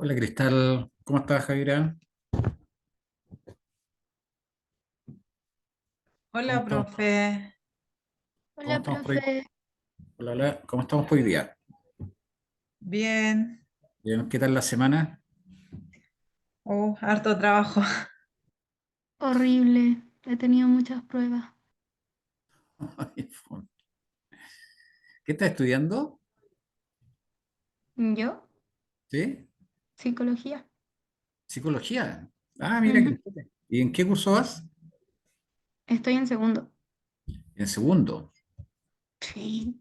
Hola Cristal, ¿cómo estás, Javiera? ¿Cómo Hola, estamos, profe. cómo Hola, estamos por ahí? profe. Hola, hola, ¿cómo estamos por hoy día? Bien. Bien, ¿qué tal la semana? Harto trabajo. Horrible. He tenido muchas pruebas. Ay, ¿qué estás estudiando? ¿Yo? ¿Sí? Psicología. ¿Psicología? Ah, mira, Ujú. ¿y en qué curso vas? Estoy en segundo. En segundo. Sí.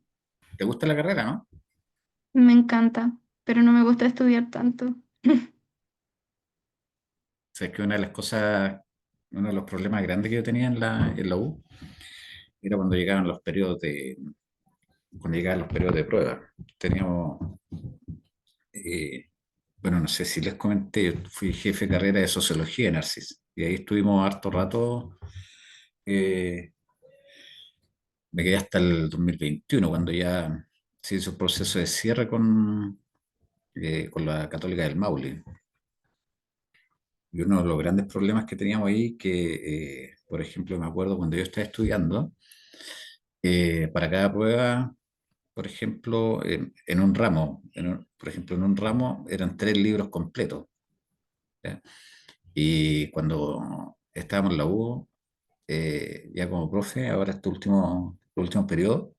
¿Te gusta la carrera, no? Me encanta, pero no me gusta estudiar tanto. O sea, es que una de las cosas, uno de los problemas grandes que yo tenía en la U era cuando llegaban los periodos de prueba. Teníamos, eh, bueno, no sé si les comenté, yo fui jefe de carrera de sociología en Arcis y ahí estuvimos harto rato. eh, Me quedé hasta el 2021 cuando ya se hizo el proceso de cierre con la Católica del Maule. Y uno de los grandes problemas que teníamos ahí, por ejemplo, me acuerdo cuando yo estaba estudiando, para cada prueba, por ejemplo, en un ramo, por ejemplo, en un ramo eran 3 libros completos. ¿Ya? Y cuando estábamos en la U, ya como profe, ahora este último periodo,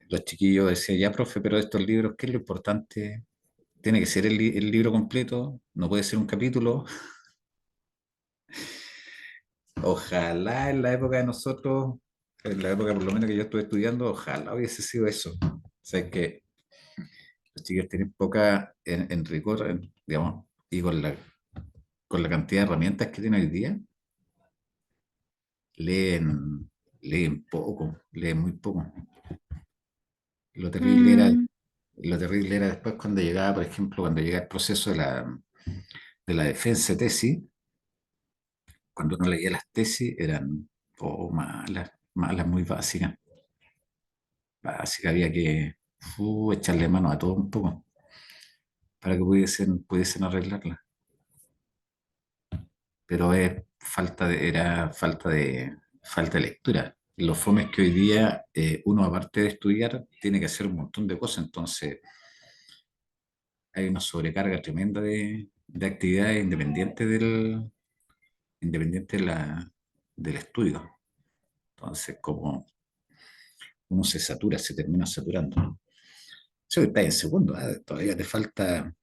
los chiquillos decían, ya profe, pero estos libros, ¿qué es lo importante? Tiene que ser el libro completo, no puede ser un capítulo. Ojalá en la época de nosotros, en la época por lo menos que yo estuve estudiando, ojalá hubiese sido eso. O sea, que los chicos tienen poca en rigor, digamos, y con la cantidad de herramientas que tienen hoy día, leen, leen poco, leen muy poco. Lo terrible era, Mm, lo terrible era después cuando llegaba, por ejemplo, cuando llegaba el proceso de la defensa de tesis, cuando uno leía las tesis, eran malas, malas, muy básicas. Básicas, había que echarle mano a todo un poco para que pudiesen arreglarlas. Pero era falta de lectura. Lo fome es que hoy día uno, aparte de estudiar, tiene que hacer un montón de cosas. Entonces, hay una sobrecarga tremenda de actividades independiente del estudio. Entonces, como uno se satura, se termina saturando. Sí, estás en segundo, todavía te falta,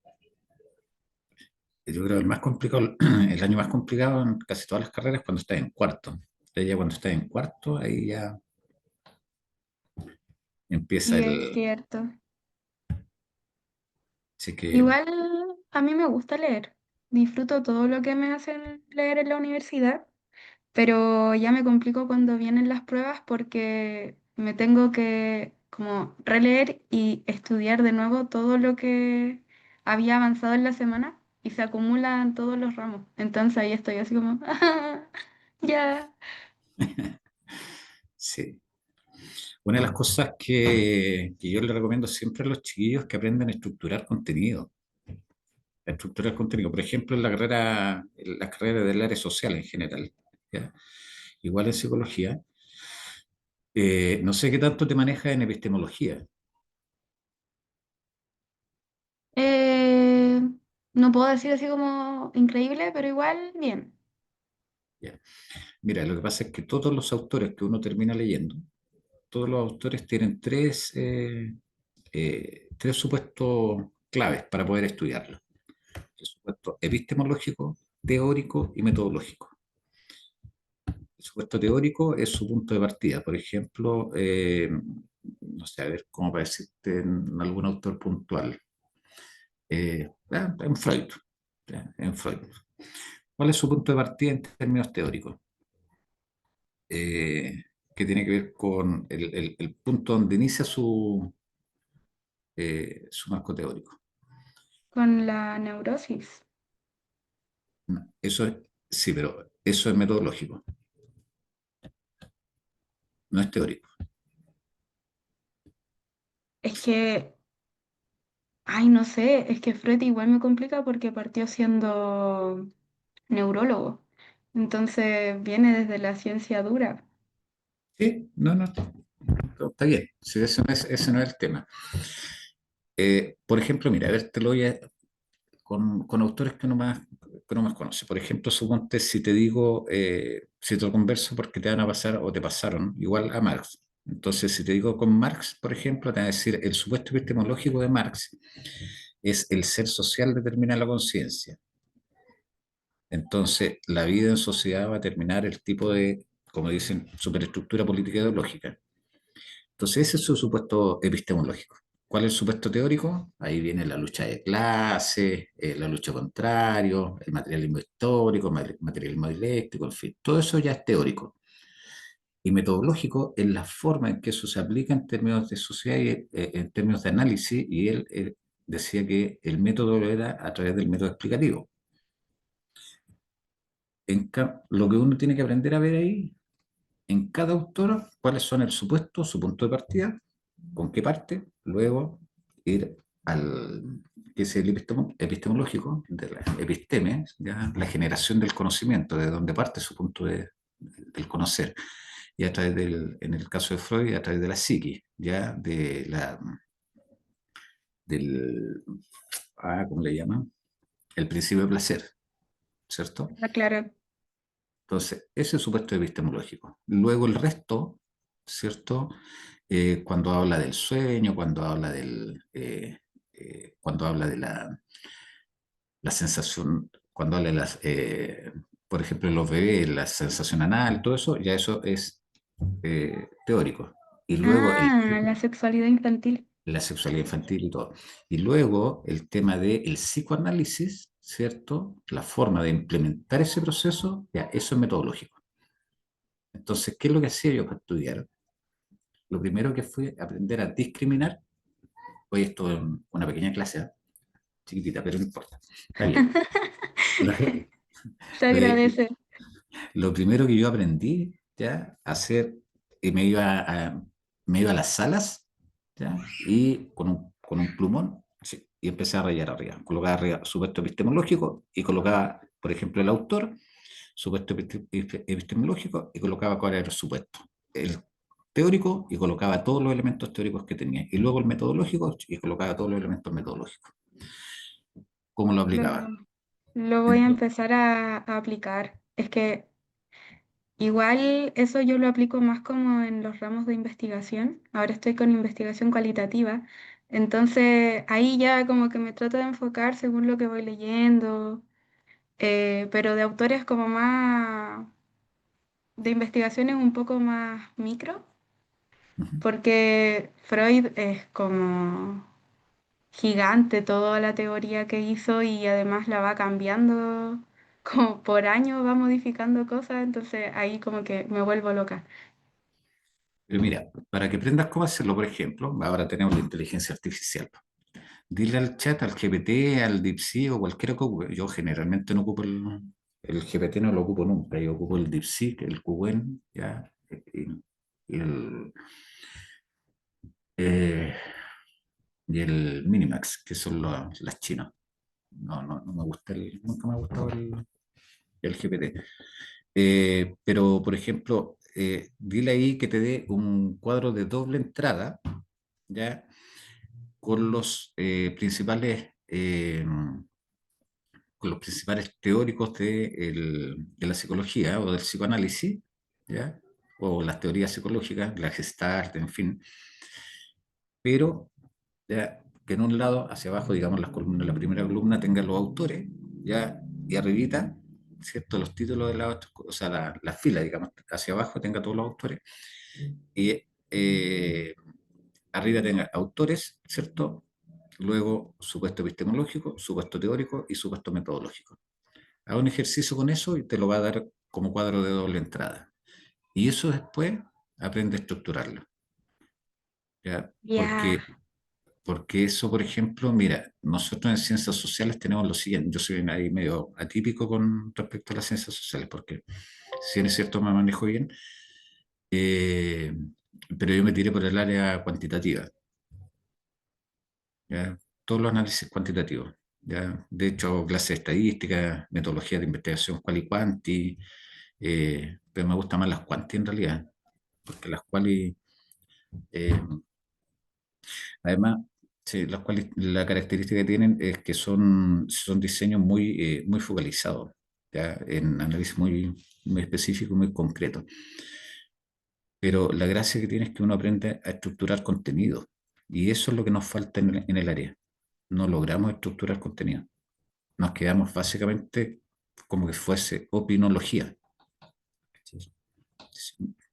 yo creo, el más complicado, el año más complicado en casi todas las carreras es cuando estás en cuarto. Ya cuando estás en cuarto, ahí ya empieza sí, es el... cierto. Así que, Igual a mí me gusta leer. Disfruto todo lo que me hacen leer en la universidad, pero ya me complico cuando vienen las pruebas porque me tengo que como releer y estudiar de nuevo todo lo que había avanzado en la semana y se acumulan todos los ramos. Entonces ahí estoy así como, ya. sí. Una de las cosas que yo le recomiendo siempre a los chiquillos es que aprendan a estructurar contenido. A estructurar contenido. Por ejemplo, en las carreras del área social en general. ¿Ya? Igual en psicología. No sé qué tanto te manejas en epistemología. Eh, no puedo decir así como increíble, pero igual bien. ¿Ya? Mira, lo que pasa es que todos los autores que uno termina leyendo, todos los autores tienen tres supuestos claves para poder estudiarlo. El supuesto epistemológico, teórico y metodológico. El supuesto teórico es su punto de partida. Por ejemplo, no sé, a ver cómo para decirte en algún autor puntual. En Freud. En Freud. ¿Cuál es su punto de partida en términos teóricos? Eh, que tiene que ver con el punto donde inicia su marco teórico. Con la neurosis. Eso es, sí, pero eso es metodológico, no es teórico. Es que Ay, no sé, es que Freud igual me complica porque partió siendo neurólogo. Entonces viene desde la ciencia dura. Sí, no, no, está bien. Sí, ese no es el tema. Por ejemplo, mira, a ver, te lo voy a, con autores que no más conoce. Por ejemplo, suponte si te digo, si te lo converso porque te van a pasar o te pasaron, igual a Marx. Entonces, si te digo con Marx, por ejemplo, te van a decir, el supuesto epistemológico de Marx es el ser social determina la conciencia. Entonces, la vida en sociedad va a determinar el tipo de, como dicen, superestructura política ideológica. Entonces, ese es su supuesto epistemológico. ¿Cuál es el supuesto teórico? Ahí viene la lucha de clases, la lucha contrario, el materialismo histórico, materialismo dialéctico, en fin, todo eso ya es teórico. Y metodológico es la forma en que eso se aplica en términos de sociedad y en términos de análisis, y él decía que el método era a través del método explicativo. Lo que uno tiene que aprender a ver ahí en cada autor cuáles son el supuesto, su punto de partida, con qué parte, luego ir al que es el epistemológico, de la episteme, ¿ya? La generación del conocimiento, de donde parte su punto del conocer, y a través en el caso de Freud, a través de la psique, ya del, ¿cómo le llaman? El principio de placer, ¿cierto? Ah, claro. Entonces, ese es el supuesto epistemológico. Luego el resto, ¿cierto? Cuando habla del sueño, cuando habla de la sensación, cuando habla de por ejemplo, en los bebés, la sensación anal, todo eso, ya eso es teórico. Y luego Ah, la sexualidad infantil. la sexualidad infantil y todo. Y luego el tema del psicoanálisis, ¿cierto? La forma de implementar ese proceso, ya eso es metodológico. Entonces, ¿qué es lo que hacía yo para estudiar? Lo primero que fue aprender a discriminar. Hoy esto es una pequeña clase, ¿eh? Chiquitita, pero no importa. Está bien. Lo, Se lo- agradece. lo primero que yo aprendí ya a hacer, y me iba a las salas, ¿ya? Y con un plumón, sí, y empecé a rayar arriba. Colocaba arriba supuesto epistemológico y colocaba, por ejemplo, el autor, supuesto epistemológico, y colocaba cuál era el supuesto. El teórico, y colocaba todos los elementos teóricos que tenía. Y luego el metodológico, y colocaba todos los elementos metodológicos. ¿Cómo lo Lo, aplicaba? lo voy a Entonces, empezar a aplicar. Es que igual eso yo lo aplico más como en los ramos de investigación. Ahora estoy con investigación cualitativa. Entonces ahí ya como que me trato de enfocar según lo que voy leyendo, pero de autores como más, de investigaciones un poco más micro, ujú. porque Freud es como gigante toda la teoría que hizo y además la va cambiando como por año, va modificando cosas, entonces ahí como que me vuelvo loca. Pero mira, para que aprendas cómo hacerlo, por ejemplo, ahora tenemos la inteligencia artificial. Dile al chat, al GPT, al DeepSeek o cualquiera que ocupe. Yo generalmente no ocupo el GPT, no lo ocupo nunca. Yo ocupo el DeepSeek, el Qwen, ya, y el, eh, y el Minimax, que son las chinas. No me gusta nunca me ha gustado el GPT. Pero, por ejemplo, dile ahí que te dé un cuadro de doble entrada, ¿ya? Con con los principales teóricos de la psicología o del psicoanálisis, ¿ya? O las teorías psicológicas, la Gestalt, en fin, pero ya, que en un lado, hacia abajo, digamos, las columnas, la primera columna tenga los autores, ¿ya? Y arribita, ¿cierto? Los títulos de o sea, la fila, digamos, hacia abajo tenga todos los autores, y arriba tenga autores, ¿cierto? Luego, supuesto epistemológico, supuesto teórico y supuesto metodológico. Haz un ejercicio con eso y te lo va a dar como cuadro de doble entrada. Y eso después aprende a estructurarlo, ¿ya? Ya, Porque eso, por ejemplo, mira, nosotros en ciencias sociales tenemos lo siguiente, yo soy ahí medio atípico con respecto a las ciencias sociales, porque si bien es cierto me manejo bien, eh, pero yo me tiré por el área cuantitativa, ¿ya? todos los análisis cuantitativos. ¿Ya? De hecho, hago clases de estadística, metodología de investigación quali y quanti, pero me gustan más las quanti en realidad, porque las quali, eh, además, sí, las quali, la característica que tienen es que son diseños muy focalizados, ¿ya? En análisis muy específico, muy concreto. Pero la gracia que tiene es que uno aprende a estructurar contenido, y eso es lo que nos falta en el área. No logramos estructurar contenido. Nos quedamos básicamente como que fuese opinología.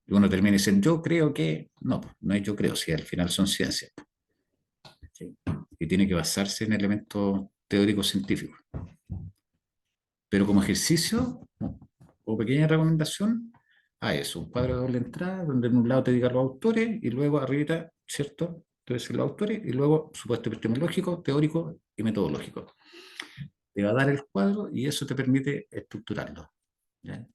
Y uno termina diciendo, yo creo que, no, pues, no es yo creo, si al final son ciencias. ¿Sí? Y tiene que basarse en elementos teóricos científicos. Pero como ejercicio o pequeña recomendación, a eso, un cuadro de doble entrada, donde en un lado te diga los autores y luego arriba, ¿cierto? Te dicen los autores y luego supuesto epistemológico, teórico y metodológico. Te va a dar el cuadro y eso te permite estructurarlo. ¿Ya? Ya,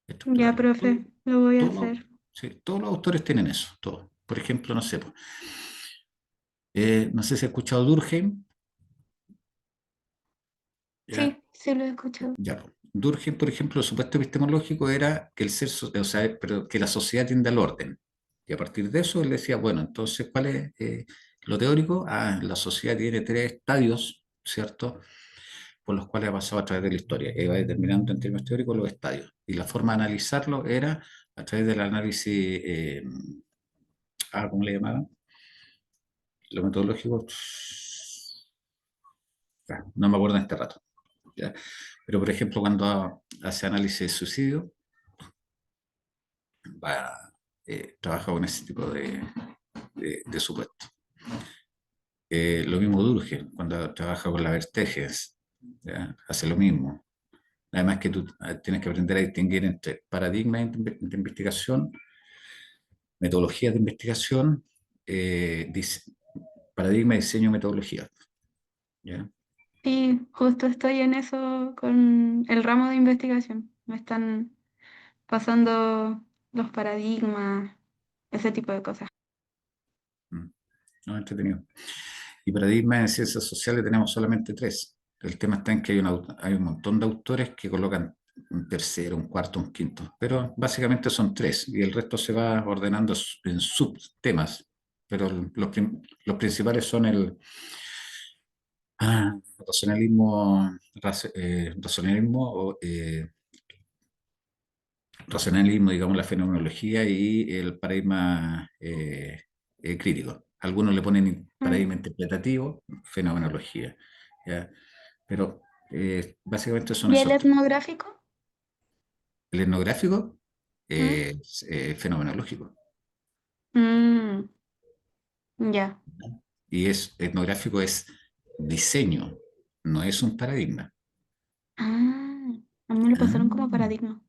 Estructurarlo. profe, lo voy a Todo, hacer. sí, todos los autores tienen eso, todos. Por ejemplo, no sé, pues, no sé si has escuchado Durkheim. ¿Ya? Sí, sí lo he escuchado. Ya, pues. Durkheim, por ejemplo, el supuesto epistemológico era que o sea, pero que la sociedad tiende al orden. Y a partir de eso él decía, bueno, entonces, ¿cuál es lo teórico? Ah, la sociedad tiene tres estadios, ¿cierto? Por los cuales ha pasado a través de la historia. Y va determinando en términos teóricos los estadios. Y la forma de analizarlo era a través del análisis, ¿cómo le llamaban? Lo metodológico, no me acuerdo en este rato. ¿Ya? Pero, por ejemplo, cuando hace análisis de suicidio, trabaja con ese tipo de supuesto. Lo mismo Durkheim, cuando trabaja con la Vertejes, ¿ya? Hace lo mismo. Además que tú tienes que aprender a distinguir entre paradigmas de investigación, metodologías de investigación, paradigma, diseño, metodología. ¿Ya? Sí, justo estoy en eso con el ramo de investigación. Me están pasando los paradigmas, ese tipo de cosas. Mm, no, entretenido. Y paradigmas en ciencias sociales tenemos solamente tres. El tema está en que hay un montón de autores que colocan un tercero, un cuarto, un quinto, pero básicamente son tres y el resto se va ordenando en subtemas, pero los principales son el racionalismo, racionalismo, digamos, la fenomenología y el paradigma crítico. Algunos le ponen Mm. paradigma interpretativo, fenomenología, ¿ya? Pero básicamente son ¿Y el esos tres. etnográfico? El etnográfico ¿Mm? es fenomenológico. Mm, ya. Y etnográfico es diseño, no es un paradigma. Ah, a mí me lo pasaron como Ah, paradigma.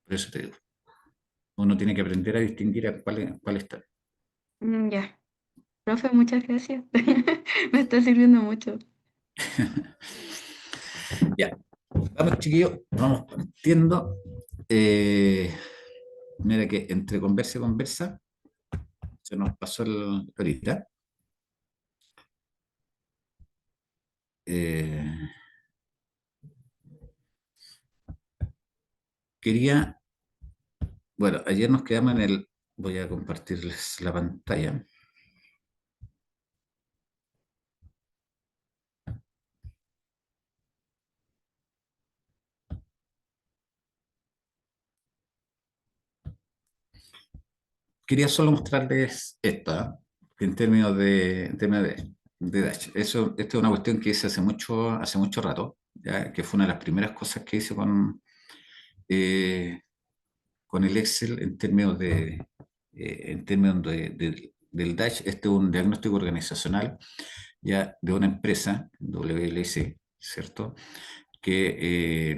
por eso te digo. Uno tiene que aprender a distinguir a cuál está. Ya. Profe, muchas gracias. Me está sirviendo mucho. Ya, vamos chiquillos, vamos partiendo. Eh, Mira que entre conversa y conversa se nos pasó ahorita. Eh, Quería, bueno, ayer nos quedamos voy a compartirles la pantalla. Quería solo mostrarles esta, en términos de Dash. Esto es una cuestión que hice hace mucho rato, ya, que fue una de las primeras cosas que hice con el Excel en términos del Dash. Este es un diagnóstico organizacional ya de una empresa, WLC, ¿cierto? Que, eh,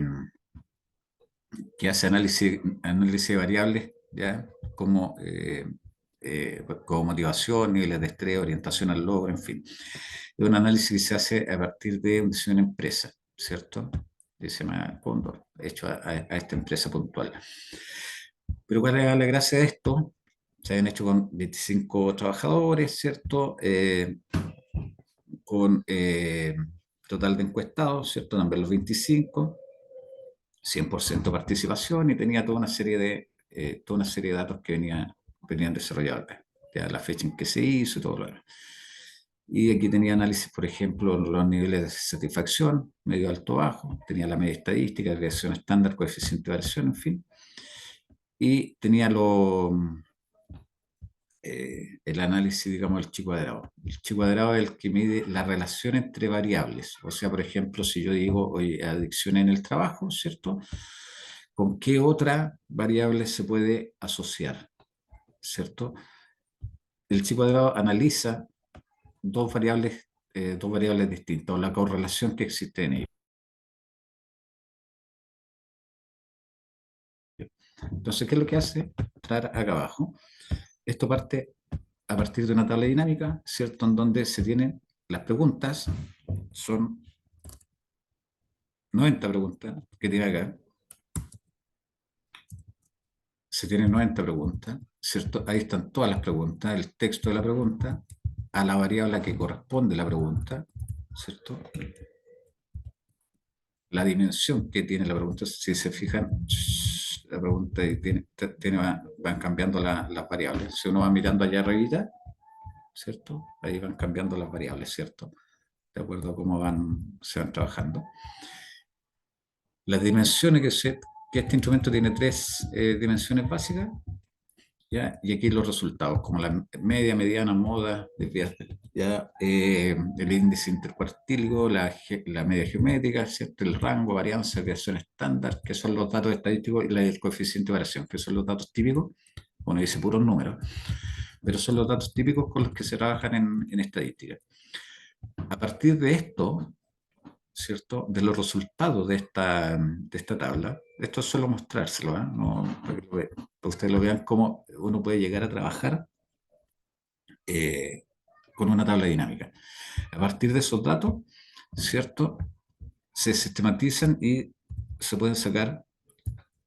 que hace análisis de variables, ¿ya? Como motivación, niveles de estrés, orientación al logro, en fin. Es un análisis que se hace a partir de un diseño de una empresa, ¿cierto? Se llama Cóndor, hecho a esta empresa puntual. Pero ¿cuál es la gracia de esto? Se habían hecho con 25 trabajadores, ¿cierto? con total de encuestados, ¿cierto? También los 25, 100% participación y tenía toda una serie de datos que venían desarrollados acá. Ya la fecha en que se hizo y todo lo demás. Y aquí tenía análisis, por ejemplo, los niveles de satisfacción, medio, alto, bajo, tenía la media estadística, desviación estándar, coeficiente de variación, en fin. Y tenía el análisis, digamos, del chi cuadrado. El chi cuadrado es el que mide la relación entre variables. O sea, por ejemplo, si yo digo, oye, adicción en el trabajo, ¿cierto? ¿Con qué otra variable se puede asociar? ¿Cierto? El chi cuadrado analiza dos variables distintas, o la correlación que existe en ellas. Entonces, ¿qué es lo que hace? Entrar acá abajo. Esto parte a partir de una tabla dinámica, ¿cierto? En donde se tienen las preguntas, son 90 preguntas que tiene acá. Se tienen 90 preguntas, ¿cierto? Ahí están todas las preguntas, el texto de la pregunta, a la variable a que corresponde la pregunta, ¿cierto? La dimensión que tiene la pregunta, si se fijan, la pregunta van cambiando las variables. Si uno va mirando allá arriba, ¿cierto? Ahí van cambiando las variables, ¿cierto? De acuerdo a cómo se van trabajando. Las dimensiones que este instrumento tiene tres dimensiones básicas, ¿ya? Y aquí los resultados, como la media, mediana, moda, ¿ya? El índice intercuartílico, la media geométrica, ¿cierto? El rango, varianza, desviación estándar, que son los datos estadísticos, y el coeficiente de variación, que son los datos típicos. Bueno, dice puros números, pero son los datos típicos con los que se trabajan en estadística. A partir de esto, ¿cierto? De los resultados de esta tabla, esto es solo mostrárselo, ¿eh? No, para que ustedes lo vean cómo uno puede llegar a trabajar eh, con una tabla dinámica. A partir de esos datos, ¿cierto? Se sistematizan y se pueden sacar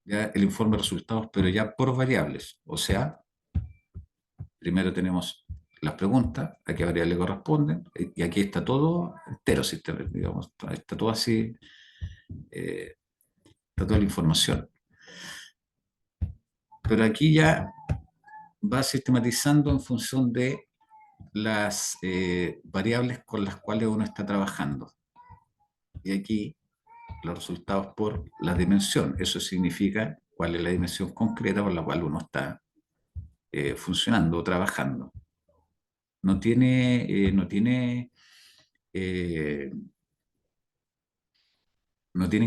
ya el informe de resultados, pero ya por variables. O sea, primero tenemos las preguntas, a qué variable corresponden, y aquí está todo entero, digamos, está todo así, eh, está toda la información. Pero aquí ya va sistematizando en función de las variables con las cuales uno está trabajando. Y aquí los resultados por la dimensión. Eso significa cuál es la dimensión concreta por la cual uno está funcionando o trabajando. No tiene, eh, no tiene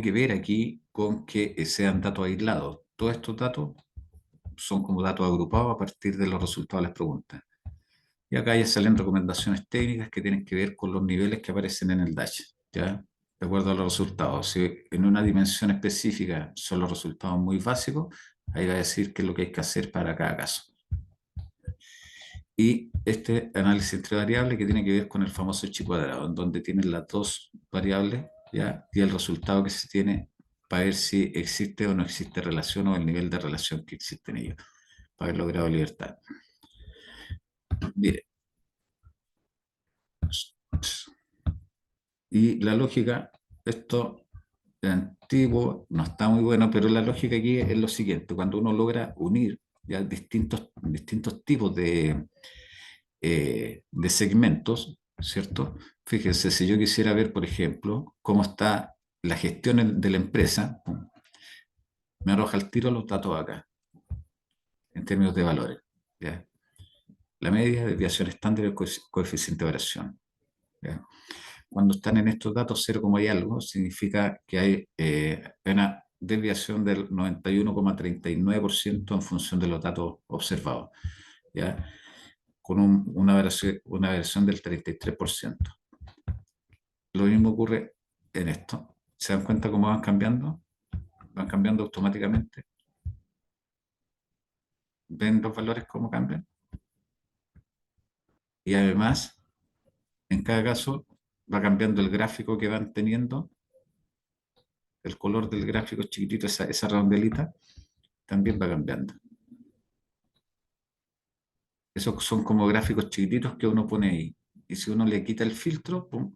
que ver aquí con que sean datos aislados. Todos estos datos son como datos agrupados a partir de los resultados de las preguntas. Y acá ya salen recomendaciones técnicas que tienen que ver con los niveles que aparecen en el DASH, ¿ya? De acuerdo a los resultados. Si en una dimensión específica son los resultados muy básicos, ahí va a decir qué es lo que hay que hacer para cada caso. Y este análisis entre variables que tiene que ver con el famoso chi cuadrado, en donde tienen las dos variables, ¿ya? Y el resultado que se tiene para ver si existe o no existe relación o el nivel de relación que existe en ellos, para haber logrado libertad. Mire, y la lógica, esto es antiguo, no está muy bueno, pero la lógica aquí es lo siguiente: cuando uno logra unir ya distintos tipos de segmentos, ¿cierto? Fíjense, si yo quisiera ver, por ejemplo, cómo está la gestión de la empresa, me arroja al tiro los datos acá, en términos de valores, ¿ya? La media, desviación estándar y el coeficiente de variación, ¿ya? Cuando están en estos datos 0, como hay algo, significa que hay una desviación del 91,39% en función de los datos observados, ¿ya? Con una variación del 33%. Lo mismo ocurre en esto. ¿Se dan cuenta cómo van cambiando? Van cambiando automáticamente. ¿Ven los valores cómo cambian? Y además, en cada caso, va cambiando el gráfico que van teniendo, el color del gráfico chiquitito, esa redondelita, también va cambiando. Esos son como gráficos chiquititos que uno pone ahí. y si uno le quita el filtro, pum,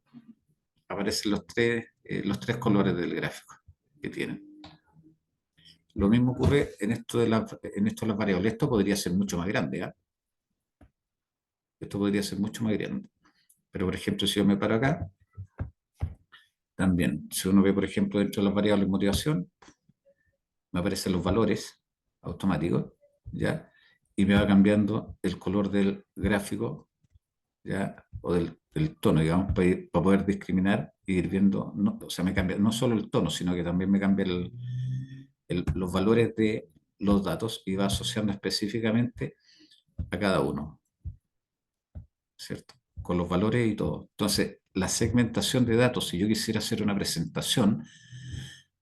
aparecen los tres colores del gráfico que tienen. Lo mismo ocurre en esto de las variables. Esto podría ser mucho más grande, ¿eh? Esto podría ser mucho más grande. Pero, por ejemplo, si yo me paro acá, también, si uno ve, por ejemplo, dentro de las variables motivación, me aparecen los valores automáticos, ¿ya? Y me va cambiando el color del gráfico, ¿ya? O del tono, digamos, para poder discriminar y ir viendo, no, o sea, me cambia no solo el tono, sino que también me cambia los valores de los datos y va asociando específicamente a cada uno, ¿cierto? Con los valores y todo. Entonces, la segmentación de datos, si yo quisiera hacer una presentación,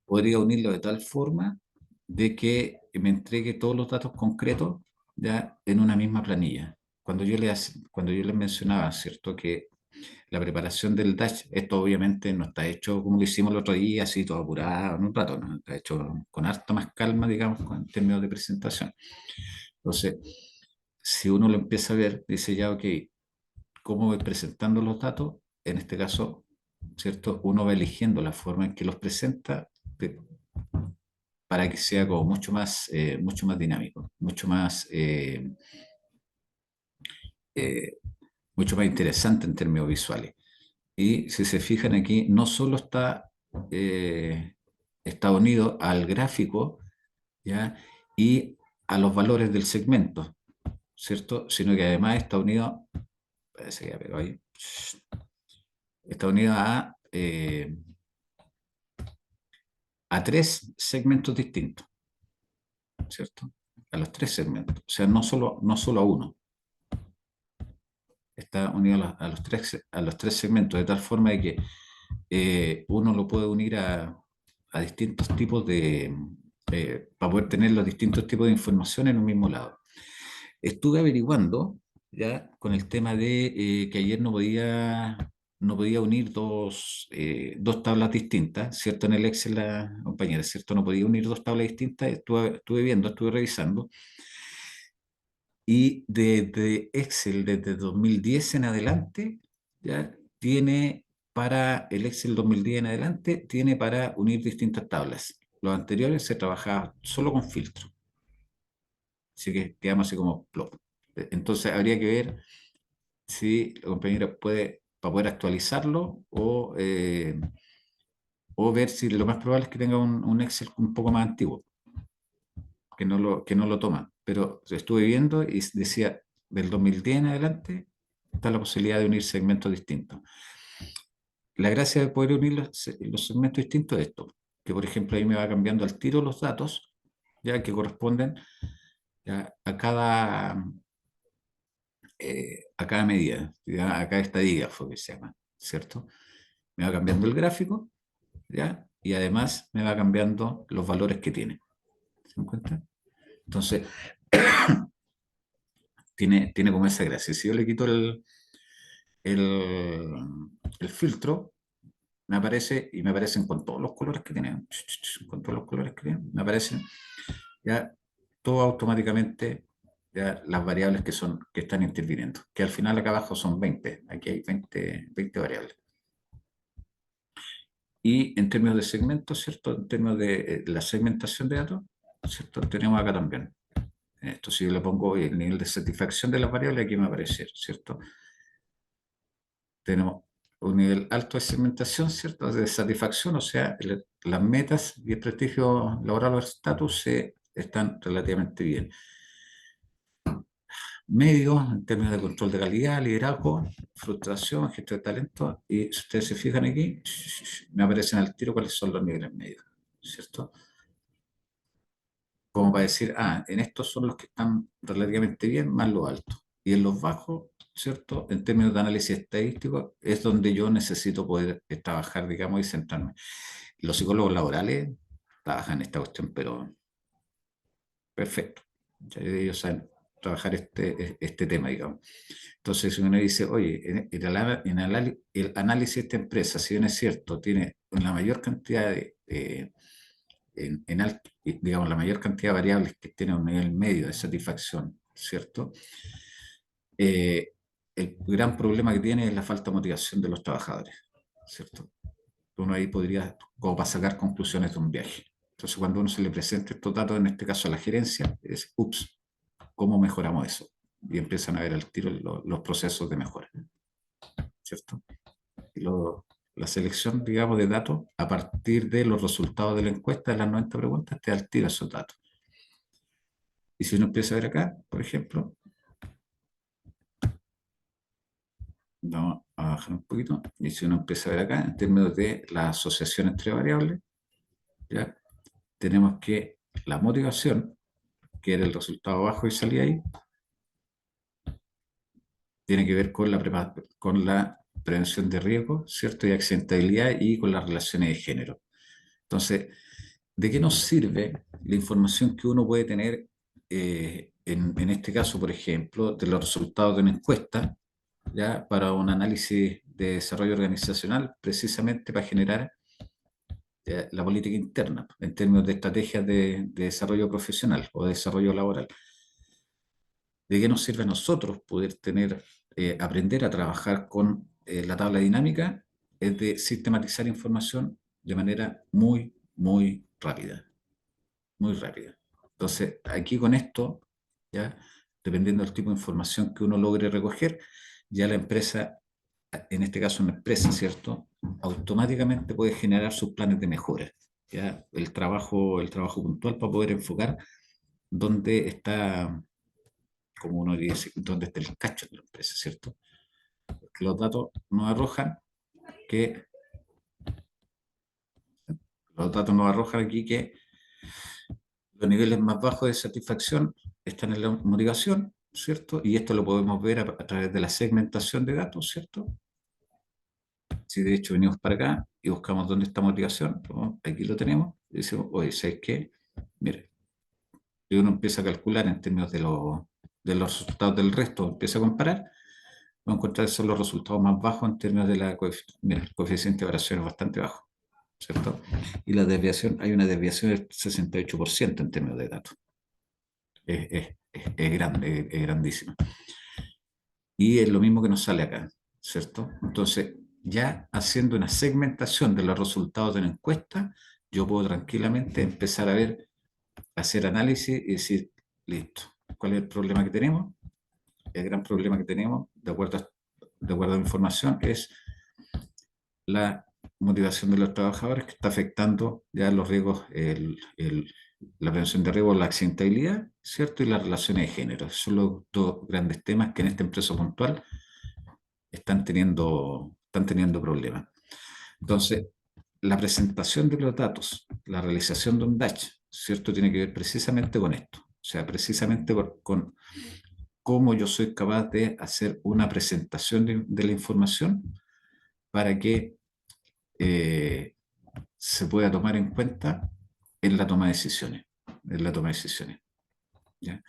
podría unirlo de tal forma de que me entregue todos los datos concretos ya en una misma planilla. Cuando yo les mencionaba, ¿cierto? Que la preparación del Dash, esto obviamente no está hecho como lo hicimos el otro día, así todo apurado en un rato, ¿no? Está hecho con harta más calma, digamos, en términos de presentación. Entonces, si uno lo empieza a ver, dice ya, ok, ¿cómo voy presentando los datos? En este caso, ¿cierto? Uno va eligiendo la forma en que los presenta para que sea como mucho más dinámico, eh, mucho más interesante en términos visuales. Y si se fijan aquí, no solo eh, está unido al gráfico, ¿ya? Y a los valores del segmento, ¿cierto? Sino que además está unido, parece que ya pegó ahí, está unido a tres segmentos distintos, ¿cierto? A los tres segmentos, o sea, no solo a uno, está unido a los tres segmentos, de tal forma de que uno lo puede unir a distintos tipos para poder tener los distintos tipos de información en un mismo lado. Estuve averiguando ya con el tema de que ayer no podía unir dos tablas distintas, ¿cierto? En el Excel, la compañera, ¿cierto? No podía unir dos tablas distintas, estuve revisando, y desde Excel, desde 2010 en adelante, ya tiene para el Excel 2010 en adelante, tiene para unir distintas tablas. Los anteriores se trabajaba solo con filtro, así que quedamos así como plop. Entonces habría que ver si la compañera puede, para poder actualizarlo o ver si lo más probable es que tenga un Excel un poco más antiguo, que no lo toman. Pero estuve viendo y decía, del 2010 en adelante está la posibilidad de unir segmentos distintos. La gracia de poder unir los segmentos distintos es esto, que por ejemplo ahí me va cambiando al tiro los datos, ya que corresponden ya, a cada medida, ya, a cada estadía, fue que se llama, ¿cierto? Me va cambiando el gráfico, ¿ya? Y además me va cambiando los valores que tiene. ¿Se dan cuenta? Entonces, tiene como esa gracia. Si yo le quito el, el filtro, me aparece y me aparecen con todos los colores que tienen, con todos los colores que tienen, me aparecen ya todo automáticamente, ya las variables que están interviniendo, que al final acá abajo son 20, aquí hay 20 variables. Y en términos de segmentos, ¿cierto? En términos de la segmentación de datos, ¿cierto? Tenemos acá también. Esto si yo le pongo el nivel de satisfacción de las variables, aquí me va a aparecer, ¿cierto? Tenemos un nivel alto de segmentación, ¿cierto? De satisfacción, o sea, las metas y el prestigio laboral o estatus están relativamente bien. Medio, en términos de control de calidad, liderazgo, frustración, gestión de talento, y si ustedes se fijan aquí, me aparecen al tiro cuáles son los niveles medios, ¿cierto? Como para decir, en estos son los que están relativamente bien, más los altos. Y en los bajos, ¿cierto? En términos de análisis estadístico, es donde yo necesito poder trabajar, digamos, y centrarme. Los psicólogos laborales trabajan esta cuestión, pero perfecto. Ya ellos saben trabajar este tema, digamos. Entonces, si uno dice, oye, el análisis de esta empresa, si bien es cierto, tiene la mayor cantidad digamos, la mayor cantidad de variables que tiene un nivel medio de satisfacción, ¿cierto? el gran problema que tiene es la falta de motivación de los trabajadores, ¿cierto? Uno ahí podría, como para sacar conclusiones de un viaje. Entonces, cuando uno se le presenta estos datos, en este caso a la gerencia, es, ups, ¿cómo mejoramos eso? Y empiezan a ver al tiro los procesos de mejora, ¿cierto? Y la selección, digamos, de datos a partir de los resultados de la encuesta de las 90 preguntas te da al tiro esos datos. Y si uno empieza a ver acá, por ejemplo, vamos a bajar un poquito, y si uno empieza a ver acá, en términos de la asociación entre variables, ¿ya? Tenemos que la motivación, que era el resultado bajo y salía ahí, tiene que ver con la prevención de riesgo, ¿cierto? Y accidentabilidad y con las relaciones de género. Entonces, ¿de qué nos sirve la información que uno puede tener, en este caso, por ejemplo, de los resultados de una encuesta, ya para un análisis de desarrollo organizacional, precisamente para generar la política interna en términos de estrategias de desarrollo profesional o de desarrollo laboral? ¿De qué nos sirve a nosotros poder tener, aprender a trabajar con la tabla dinámica? Es de sistematizar información de manera muy, muy rápida, muy rápida. Entonces, aquí con esto, ya, dependiendo del tipo de información que uno logre recoger, ya la empresa, en este caso una empresa, ¿cierto? Automáticamente puede generar sus planes de mejora, ya, el trabajo puntual para poder enfocar dónde está, como uno dice, dónde está el cacho de la empresa, ¿cierto? Porque los datos nos arrojan que, los datos nos arrojan aquí que los niveles más bajos de satisfacción están en la motivación, ¿cierto? Y esto lo podemos ver a través de la segmentación de datos, ¿cierto? Si de hecho venimos para acá y buscamos dónde está motivación, ¿no? Aquí lo tenemos, y decimos, oye, ¿sabes qué? Mire, y uno empieza a calcular en términos de los resultados del resto, empieza a comparar, va a encontrar que son los resultados más bajos en términos de la coeficiente. Mira, el coeficiente de variación es bastante bajo, ¿cierto? Y la desviación, hay una desviación del 68% en términos de datos. Es grande, es grandísima. Y es lo mismo que nos sale acá, ¿cierto? Entonces, ya haciendo una segmentación de los resultados de la encuesta, yo puedo tranquilamente empezar a ver, hacer análisis y decir, listo, ¿cuál es el problema que tenemos? El gran problema que tenemos, de acuerdo a la información, es la motivación de los trabajadores, que está afectando ya los riesgos, la prevención de riesgos, la accidentabilidad, ¿cierto? Y las relaciones de género. Esos son los dos grandes temas que en esta empresa puntual están teniendo problemas. Entonces, la presentación de los datos, la realización de un DASH, ¿cierto? Tiene que ver precisamente con esto. O sea, precisamente con cómo yo soy capaz de hacer una presentación de la información para que eh, se pueda tomar en cuenta en la toma de decisiones. En la toma de decisiones. ¿Ya?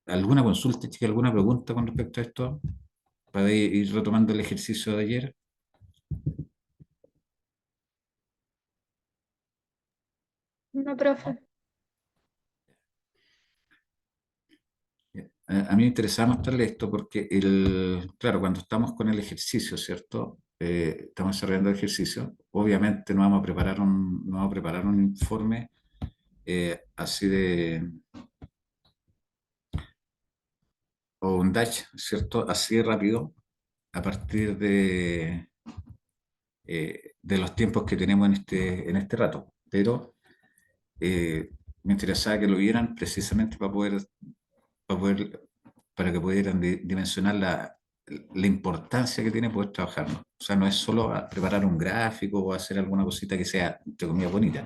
¿Alguna consulta, chica, alguna pregunta con respecto a esto? Para ir retomando el ejercicio de ayer. No, profe. A mí me interesaba mostrarle esto porque, claro, cuando estamos con el ejercicio, ¿cierto? Estamos desarrollando el ejercicio, obviamente no vamos a preparar un informe así o un dash, ¿cierto? Así de rápido, a partir de los tiempos que tenemos en este rato. Pero me interesaba que lo vieran precisamente para poder, para que pudieran dimensionar la importancia que tiene poder trabajar, ¿no? O sea, no es solo preparar un gráfico o hacer alguna cosita que sea, entre comillas, bonita,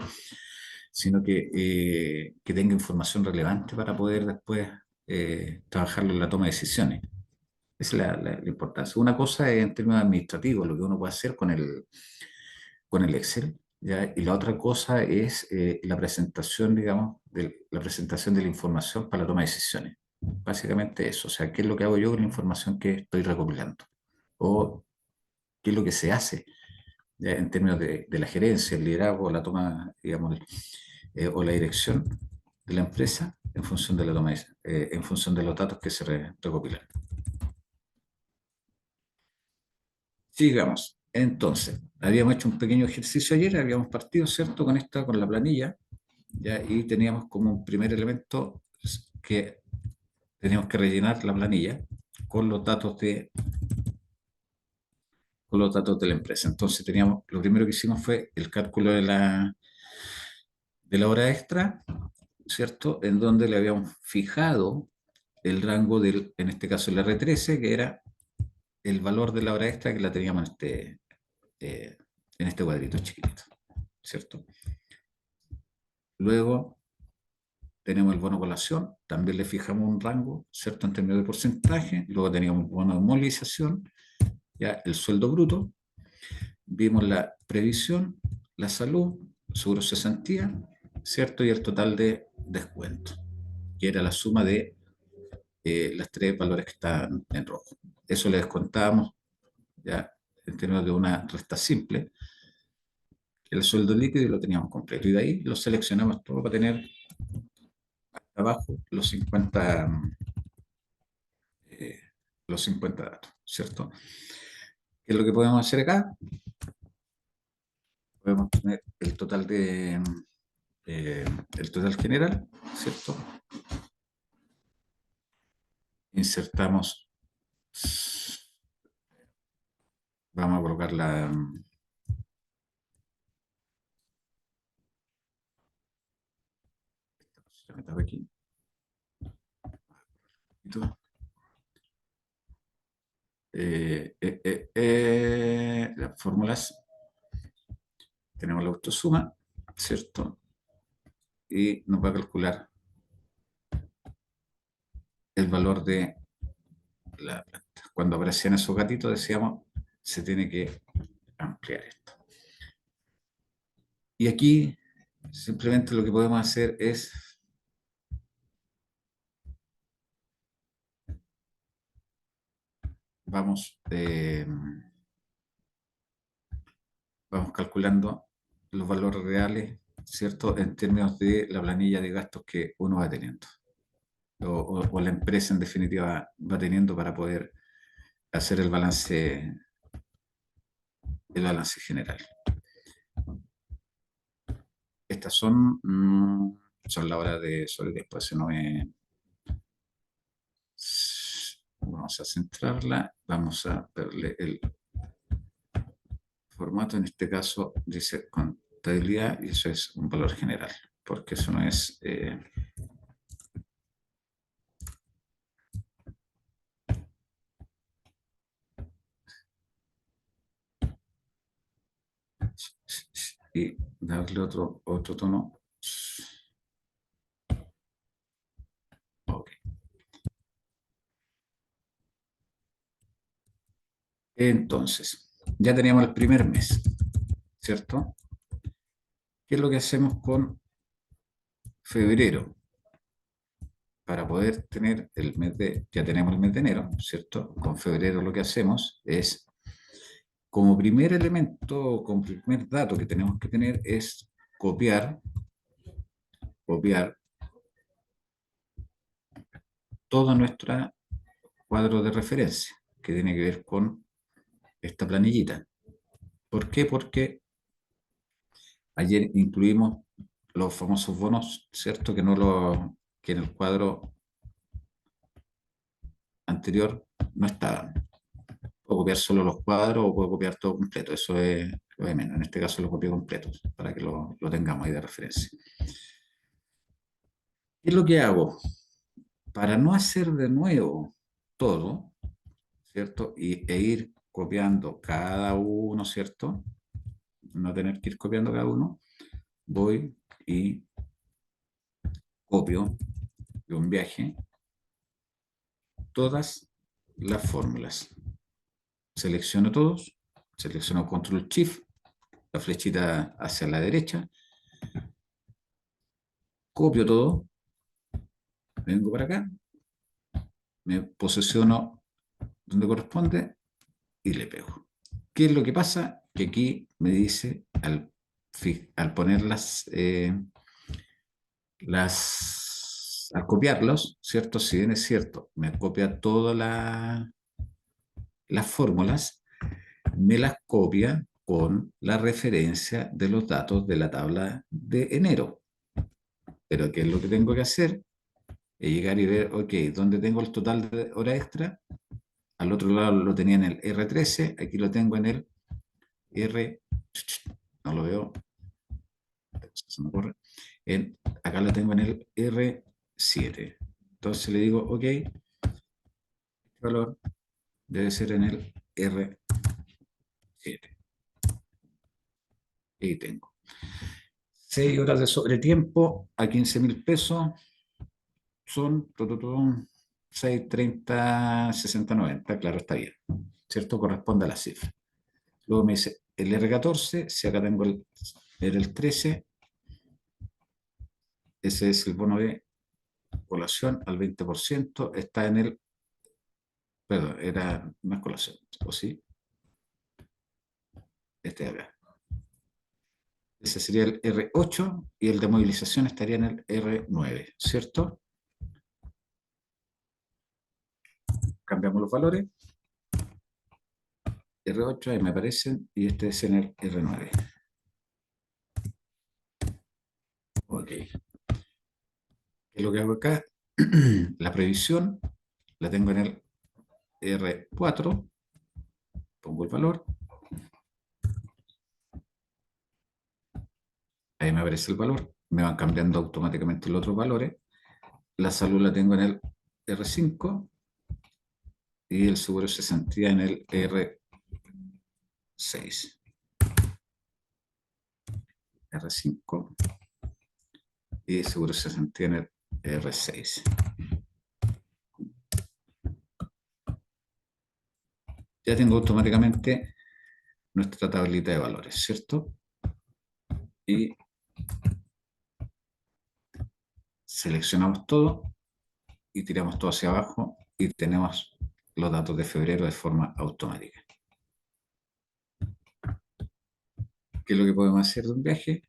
sino que tenga información relevante para poder después trabajarlo en la toma de decisiones. Esa es la importancia. Una cosa es en términos administrativos, lo que uno puede hacer con el Excel, ¿ya? Y la otra cosa es la presentación, digamos, la presentación de la información para la toma de decisiones. Básicamente eso, o sea, qué es lo que hago yo con la información que estoy recopilando, o qué es lo que se hace, ¿ya? En términos de la gerencia, el liderazgo, la toma, digamos, o la dirección de la empresa en función de la toma en función de los datos que se recopilan. Sigamos. Entonces, habíamos hecho un pequeño ejercicio ayer, habíamos partido, ¿cierto? Con la planilla, ¿ya? Y teníamos como un primer elemento que teníamos que rellenar la planilla con los datos de la empresa. Entonces teníamos, lo primero que hicimos fue el cálculo de la hora extra, ¿cierto? En donde le habíamos fijado el rango del, en este caso el R13, que era el valor de la hora extra que la teníamos en este cuadrito chiquitito, ¿cierto? Luego tenemos el bono colación, también le fijamos un rango, ¿cierto? En términos de porcentaje. Luego teníamos el bono de movilización, ya el sueldo bruto. Vimos la previsión, la salud, seguro cesantía, ¿cierto? Y el total de descuento, que era la suma de las tres valores que están en rojo. Eso le descontábamos ya en términos de una resta simple, el sueldo líquido y lo teníamos completo. Y de ahí lo seleccionamos todo para tener abajo eh, los 50 datos, ¿cierto? ¿Qué es lo que podemos hacer acá? Podemos tener el total general, ¿cierto? Insertamos, vamos a colocar aquí, las fórmulas, tenemos la autosuma, ¿cierto? Y nos va a calcular el valor de la planta. Cuando aparecían esos gatitos decíamos, se tiene que ampliar esto. Y aquí simplemente lo que podemos hacer es vamos, vamos calculando los valores reales, ¿cierto? En términos de la planilla de gastos que uno va teniendo. O la empresa en definitiva va teniendo para poder hacer el balance general. Estas son la hora de solidez, pues si no vamos a centrarla, vamos a verle el formato, en este caso dice contabilidad y eso es un valor general, porque eso no es... y darle otro tono. Okay. Entonces, ya teníamos el primer mes, ¿cierto? ¿Qué es lo que hacemos con febrero? Para poder tener el mes ya tenemos el mes de enero, ¿cierto? Con febrero lo que hacemos es, como primer elemento, como primer dato que tenemos que tener es copiar todo nuestro cuadro de referencia que tiene que ver con esta planillita. ¿Por qué? Porque ayer incluimos los famosos bonos, ¿cierto? Que en el cuadro anterior no estaban. Puedo copiar solo los cuadros o puedo copiar todo completo. Eso es lo de menos. En este caso lo copio completo para que lo tengamos ahí de referencia. ¿Qué es lo que hago? Para no hacer de nuevo todo, ¿cierto? E ir copiando cada uno, ¿cierto? No tener que ir copiando cada uno, voy y copio de un viaje todas las fórmulas. Selecciono todos, selecciono Control Shift, la flechita hacia la derecha, copio todo, vengo para acá, me posiciono donde corresponde y le pego. ¿Qué es lo que pasa? Que aquí me dice, al poner al copiarlos, ¿cierto? Si bien es cierto, me copia todas las fórmulas, me las copia con la referencia de los datos de la tabla de enero. Pero ¿qué es lo que tengo que hacer? Es llegar y ver, ok, ¿dónde tengo el total de hora extra? Al otro lado lo tenía en el R13, aquí lo tengo en el R, no lo veo, se me ocurre, acá lo tengo en el R7. Entonces le digo, ok, este valor debe ser en el R7. Ahí tengo. 6 horas de sobretiempo a 15.000 pesos son 6, 30, 60, 90. Claro, está bien. ¿Cierto? Corresponde a la cifra. Luego me dice el R14, si acá tengo el 13, ese es el bono de colación al 20%, está en el, perdón, era más colación, ¿o sí? Este de acá. Ese sería el R8 y el de movilización estaría en el R9, ¿cierto? Cambiamos los valores. R8, ahí me aparecen, y este es en el R9. Ok. ¿Qué es lo que hago acá? La previsión la tengo en el R4, pongo el valor, ahí me aparece el valor, me van cambiando automáticamente los otros valores. La salud la tengo en el R5 y el seguro de cesantía en el R6. R5 y el seguro de cesantía en el R6. Ya tengo automáticamente nuestra tablita de valores, ¿cierto? Y seleccionamos todo y tiramos todo hacia abajo y tenemos los datos de febrero de forma automática. ¿Qué es lo que podemos hacer de un viaje?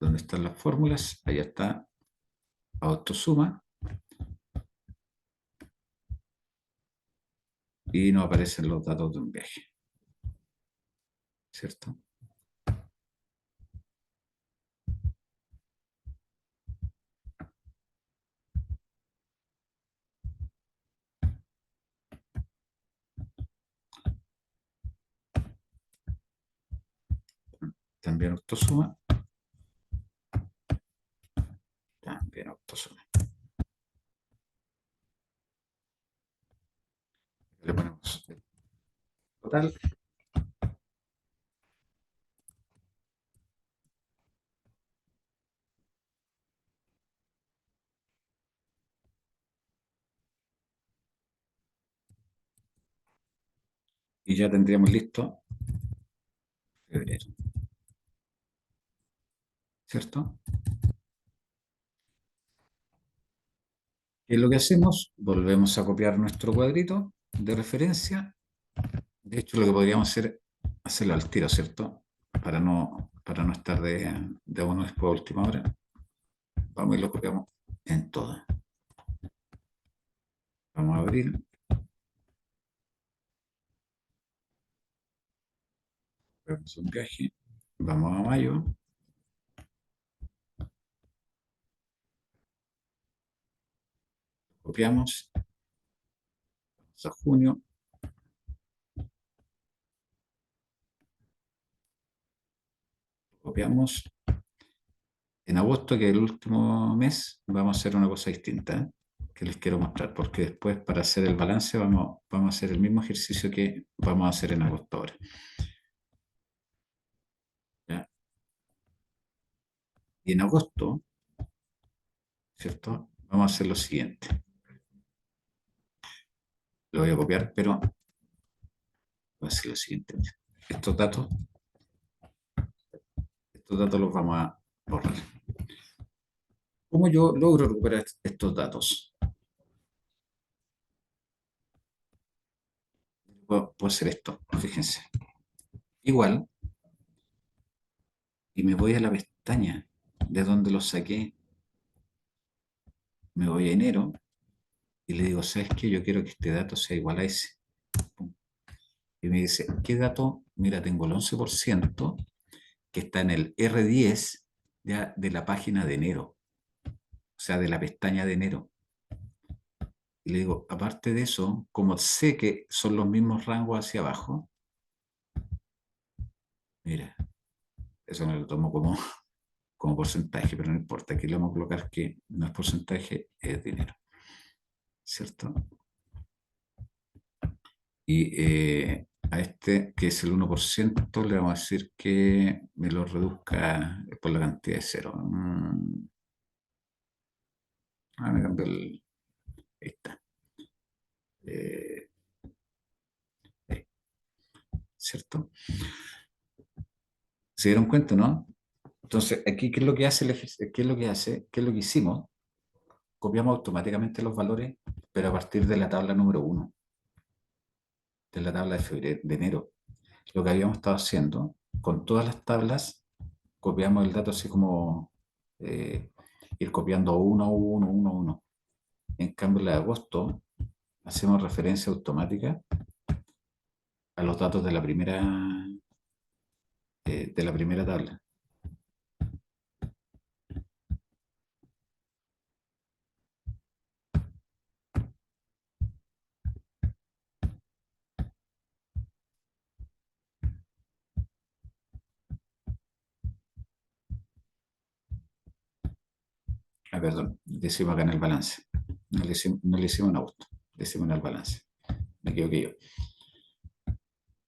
¿Dónde están las fórmulas? Ahí está, autosuma, y nos aparecen los datos de un viaje, ¿cierto? También autosuma, también autosuma. Le ponemos el total. Y ya tendríamos listo febrero, ¿cierto? ¿Qué es lo que hacemos? Volvemos a copiar nuestro cuadrito de referencia. De hecho, lo que podríamos hacer es hacerlo al tiro, ¿cierto? Para no estar de uno después a última hora. Vamos y lo copiamos en todo. Vamos a abrir. Vamos a un viaje. Vamos a mayo. Copiamos. Vamos a junio. Copiamos. En agosto, que es el último mes, vamos a hacer una cosa distinta, ¿eh? Que les quiero mostrar, porque después para hacer el balance vamos a hacer el mismo ejercicio que vamos a hacer en agosto ahora. ¿Ya? Y en agosto, ¿cierto? Vamos a hacer lo siguiente. Lo voy a copiar, pero voy a hacer lo siguiente. Estos datos, estos datos los vamos a borrar. ¿Cómo yo logro recuperar estos datos? Puedo hacer esto, fíjense. Igual, y me voy a la pestaña de donde los saqué. Me voy a enero y le digo, ¿sabes qué? Yo quiero que este dato sea igual a ese. y me dice, ¿qué dato? Mira, tengo el 11% que está en el R10 ya de la página de enero, o sea, de la pestaña de enero. Y le digo, aparte de eso, como sé que son los mismos rangos hacia abajo, mira, eso me lo tomo como porcentaje, pero no importa, aquí le vamos a colocar que no es porcentaje, es dinero, ¿cierto? Y a este, que es el 1%, le vamos a decir que me lo reduzca por la cantidad de cero. Me cambió el... Ahí está. Eh, ahí, ¿cierto? ¿Se dieron cuenta, no? Entonces, aquí, ¿qué es lo que hace el ejercicio? ¿Qué es lo que hace? ¿Qué es lo que hicimos? Copiamos automáticamente los valores, pero a partir de la tabla número 1, de la tabla de febrero, de enero. Lo que habíamos estado haciendo, con todas las tablas, copiamos el dato así como eh, ir copiando uno, uno, uno, uno. En cambio, la de agosto, hacemos referencia automática a los datos de la primera tabla. Perdón, decimos acá en el balance. No le hicimos en agosto, le hicimos en el balance. Me equivoqué yo.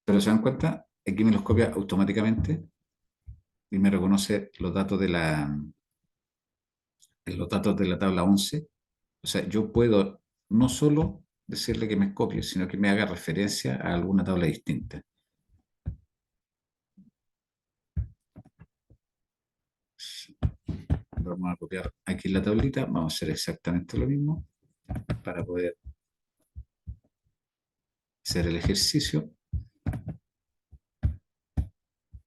Pero se dan cuenta, aquí me los copia automáticamente y me reconoce los datos de la tabla 11. O sea, yo puedo no solo decirle que me copie, sino que me haga referencia a alguna tabla distinta. Vamos a copiar aquí la tablita, vamos a hacer exactamente lo mismo para poder hacer el ejercicio.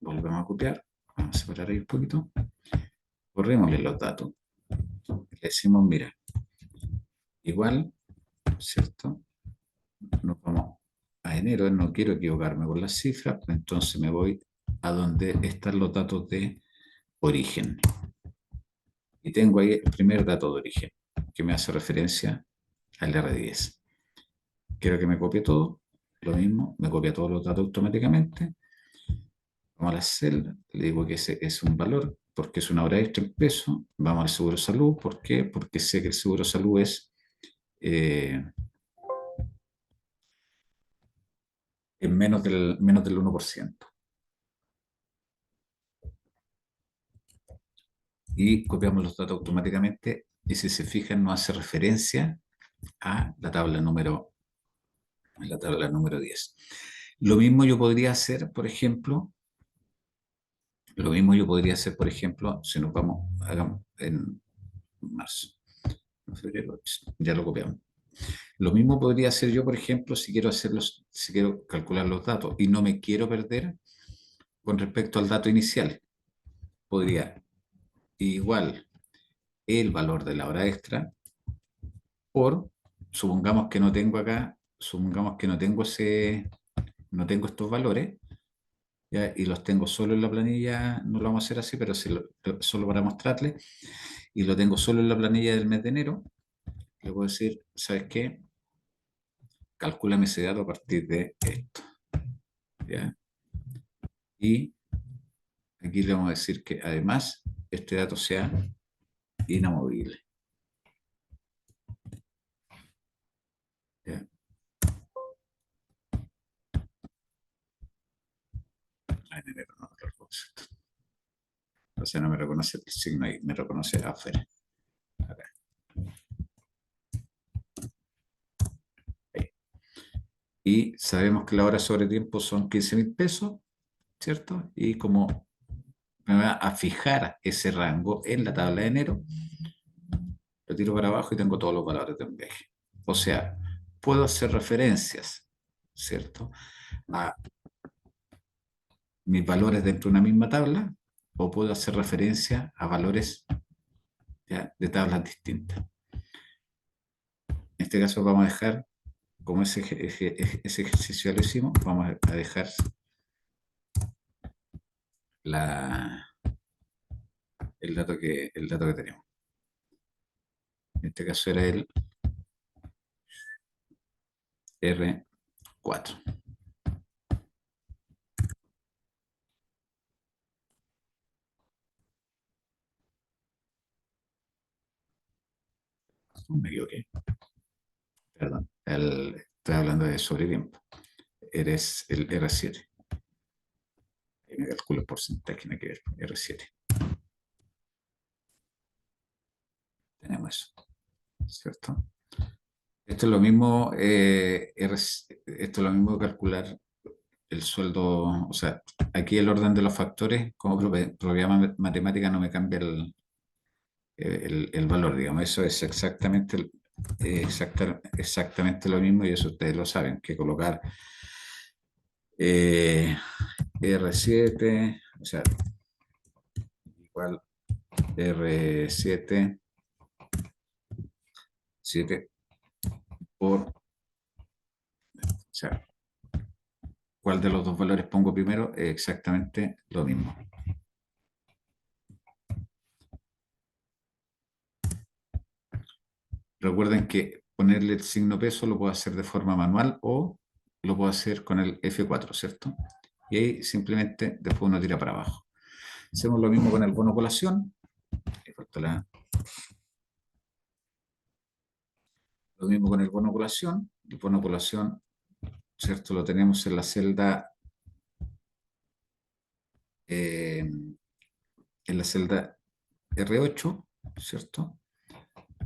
Volvemos a copiar, vamos a separar ahí un poquito, corrémosle los datos, le decimos, mira, igual, ¿cierto? Nos vamos a enero, no quiero equivocarme con las cifras, entonces me voy a donde están los datos de origen. Y tengo ahí el primer dato de origen, que me hace referencia al R10. Quiero que me copie todo, lo mismo, me copia todos los datos automáticamente. Vamos a la celda, le digo que ese es un valor, porque es una hora extra en peso. Vamos al seguro salud, ¿por qué? Porque sé que el seguro salud es menos del 1%. Y copiamos los datos automáticamente y si se fijan nos hace referencia a la tabla número 10. Lo mismo yo podría hacer, por ejemplo, si nos vamos, hagamos en marzo, en febrero, ya lo copiamos. Lo mismo podría hacer yo, por ejemplo, si quiero calcular los datos y no me quiero perder con respecto al dato inicial. Podría igual el valor de la hora extra por, supongamos que no tengo estos valores, ¿ya? Y los tengo solo en la planilla, no lo vamos a hacer así, pero solo para mostrarles, y lo tengo solo en la planilla del mes de enero, le puedo decir, ¿sabes qué? Calcúlame ese dato a partir de esto, ¿ya? Y aquí le vamos a decir que además este dato sea inamovible, ¿ya? En enero no lo reconoce. O sea, no me reconoce el signo ahí, me reconoce afuera. Acá. Ahí. Y sabemos que la hora sobre tiempo son 15.000 pesos, ¿cierto? Y como me va a fijar ese rango en la tabla de enero, lo tiro para abajo y tengo todos los valores de un viaje. O sea, puedo hacer referencias, ¿cierto? A mis valores dentro de una misma tabla o puedo hacer referencia a valores, ¿ya?, de tablas distintas. En este caso vamos a dejar como ese ejercicio ya lo hicimos, vamos a dejar la, el dato que tenemos. En este caso era el R4. Me equivoqué, perdón. Estoy hablando de sobretiempo. Eres el R7. Ahí me calculo el porcentaje, tiene que ver. R7. Tenemos eso, ¿cierto? Esto es lo mismo, esto es lo mismo que calcular el sueldo, o sea, aquí el orden de los factores, como propiedad matemática no me cambia el valor, digamos, eso es exactamente, exactamente lo mismo y eso ustedes lo saben, que colocar eh, R7, o sea, igual R7, 7 por, o sea, ¿cuál de los dos valores pongo primero? Exactamente lo mismo. Recuerden que ponerle el signo peso lo puedo hacer de forma manual o lo puedo hacer con el F4, ¿cierto? Y ahí simplemente después uno tira para abajo. Hacemos lo mismo con el bono colación. Lo mismo con el bono colación. El bono colación, ¿cierto? Lo tenemos en la celda, en la celda R8, ¿cierto?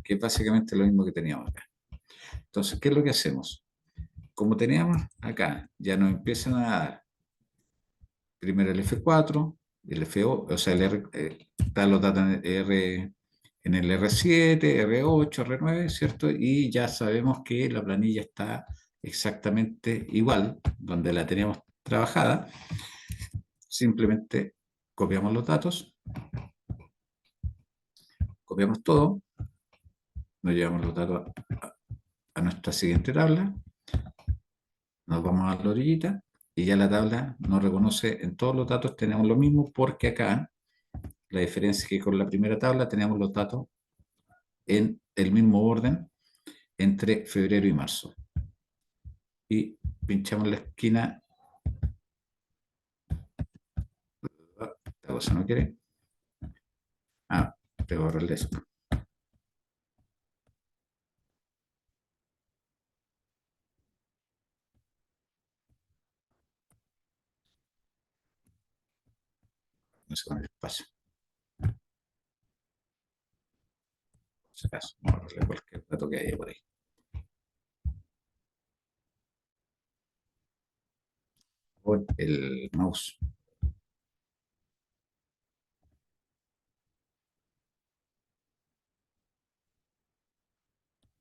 Que es básicamente lo mismo que teníamos acá. Entonces, ¿qué es lo que hacemos? Como teníamos acá, ya nos empiezan a dar primero el F4, el FO, o sea, están los datos en el R7, R8, R9, ¿cierto? Y ya sabemos que la planilla está exactamente igual, donde la teníamos trabajada. Simplemente copiamos los datos, copiamos todo, nos llevamos los datos a nuestra siguiente tabla, nos vamos a la orillita y ya la tabla nos reconoce, en todos los datos tenemos lo mismo porque acá la diferencia es que con la primera tabla tenemos los datos en el mismo orden entre febrero y marzo. Y pinchamos la esquina. Esta cosa no quiere. Ah, tengo que borrarle esto. No sé con el espacio. Por si acaso, vamos a borrarle cualquier dato que haya por ahí. Con el mouse.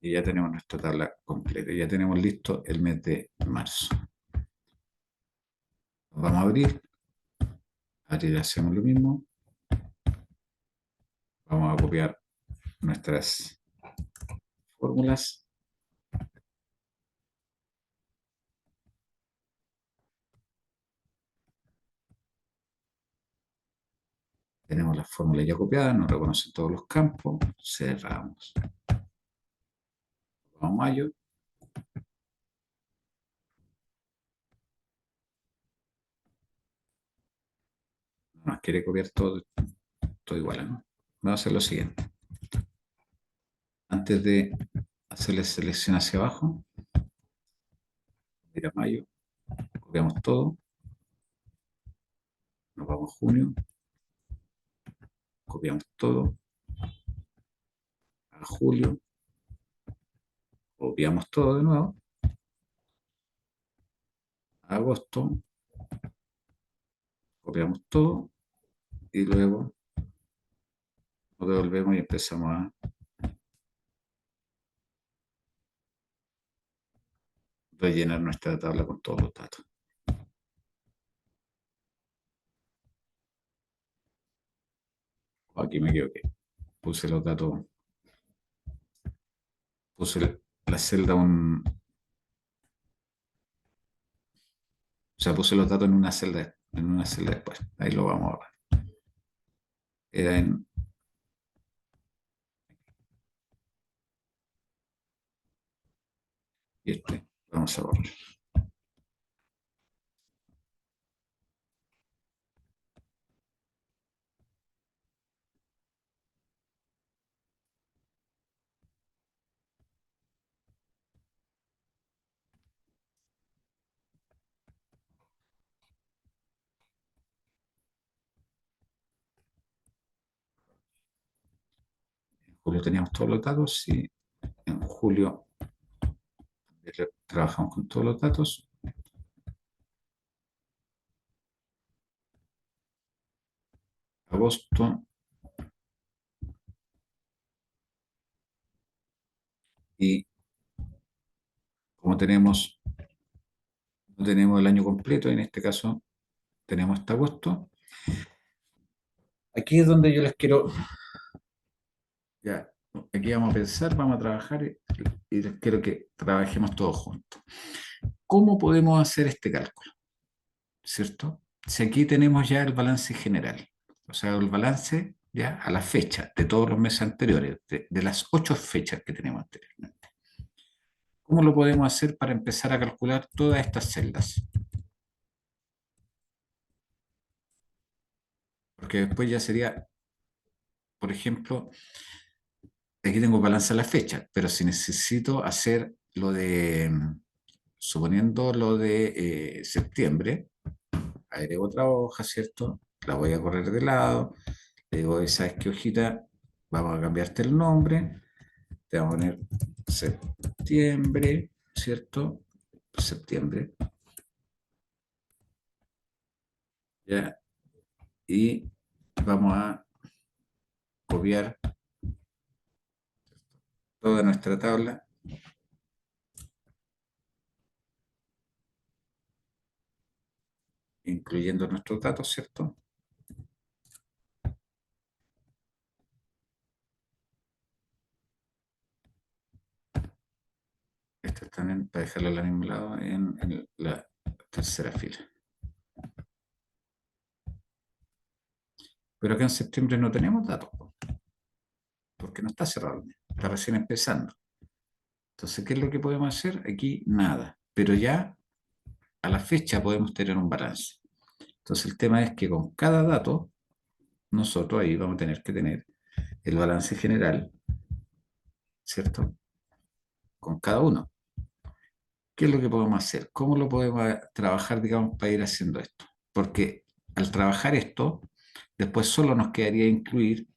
Y ya tenemos nuestra tabla completa. Ya tenemos listo el mes de marzo. Vamos a abrir. Abrir, hacemos lo mismo. Vamos a copiar nuestras fórmulas. Tenemos las fórmulas ya copiadas, nos reconocen todos los campos. Cerramos. Vamos a mayo. Nos quiere copiar todo, todo igual, ¿no? Vamos a hacer lo siguiente. Antes de hacerle selección hacia abajo, ir a mayo, copiamos todo, nos vamos a junio, copiamos todo, a julio, copiamos todo de nuevo, a agosto, copiamos todo y luego nos devolvemos y empezamos a rellenar nuestra tabla con todos los datos. Aquí me equivoqué. Puse los datos, puse la celda sea, puse los datos en una celda después. Ahí lo vamos a ver. Era en y este. Vamos a borrar. En julio teníamos todos los datos y en julio trabajamos con todos los datos. Agosto y como no tenemos el año completo, en este caso tenemos hasta agosto. Aquí es donde yo les quiero, ya, aquí vamos a pensar, vamos a trabajar y les quiero que trabajemos todos juntos. ¿Cómo podemos hacer este cálculo? ¿Cierto? Si aquí tenemos ya el balance general, o sea, el balance ya a la fecha de todos los meses anteriores, de las 8 fechas que tenemos anteriormente. ¿Cómo lo podemos hacer para empezar a calcular todas estas celdas? Porque después ya sería, por ejemplo, aquí tengo balance a la fecha, pero si necesito hacer lo de, suponiendo lo de septiembre, agrego otra hoja, ¿cierto? La voy a correr de lado, le digo, ¿sabes qué hojita? Vamos a cambiarte el nombre, te vamos a poner septiembre, ¿cierto? Septiembre, ¿ya? Y vamos a copiar toda nuestra tabla, incluyendo nuestros datos, ¿cierto? Esta también, para dejarlo al mismo lado, en la tercera fila. Pero acá en septiembre no tenemos datos, porque no está cerrado el mes, está recién empezando. Entonces, ¿qué es lo que podemos hacer? Aquí nada, pero ya a la fecha podemos tener un balance. Entonces, el tema es que con cada dato, nosotros ahí vamos a tener que tener el balance general, ¿cierto? Con cada uno. ¿Qué es lo que podemos hacer? ¿Cómo lo podemos trabajar, digamos, para ir haciendo esto? Porque al trabajar esto, después solo nos quedaría incluir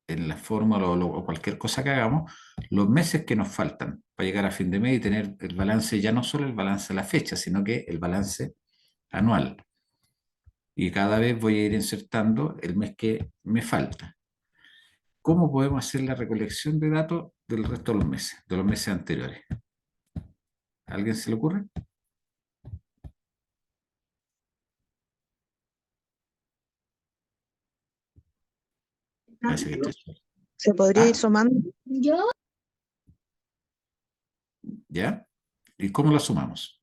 en la fórmula o cualquier cosa que hagamos los meses que nos faltan para llegar a fin de mes y tener el balance, ya no solo el balance a la fecha, sino que el balance anual. Y cada vez voy a ir insertando el mes que me falta. ¿Cómo podemos hacer la recolección de datos del resto de los meses anteriores? ¿A alguien se le ocurre? Parece que estoy solo. Se podría ir ¿Ah? sumando. ¿Ya? ¿Y cómo lo sumamos?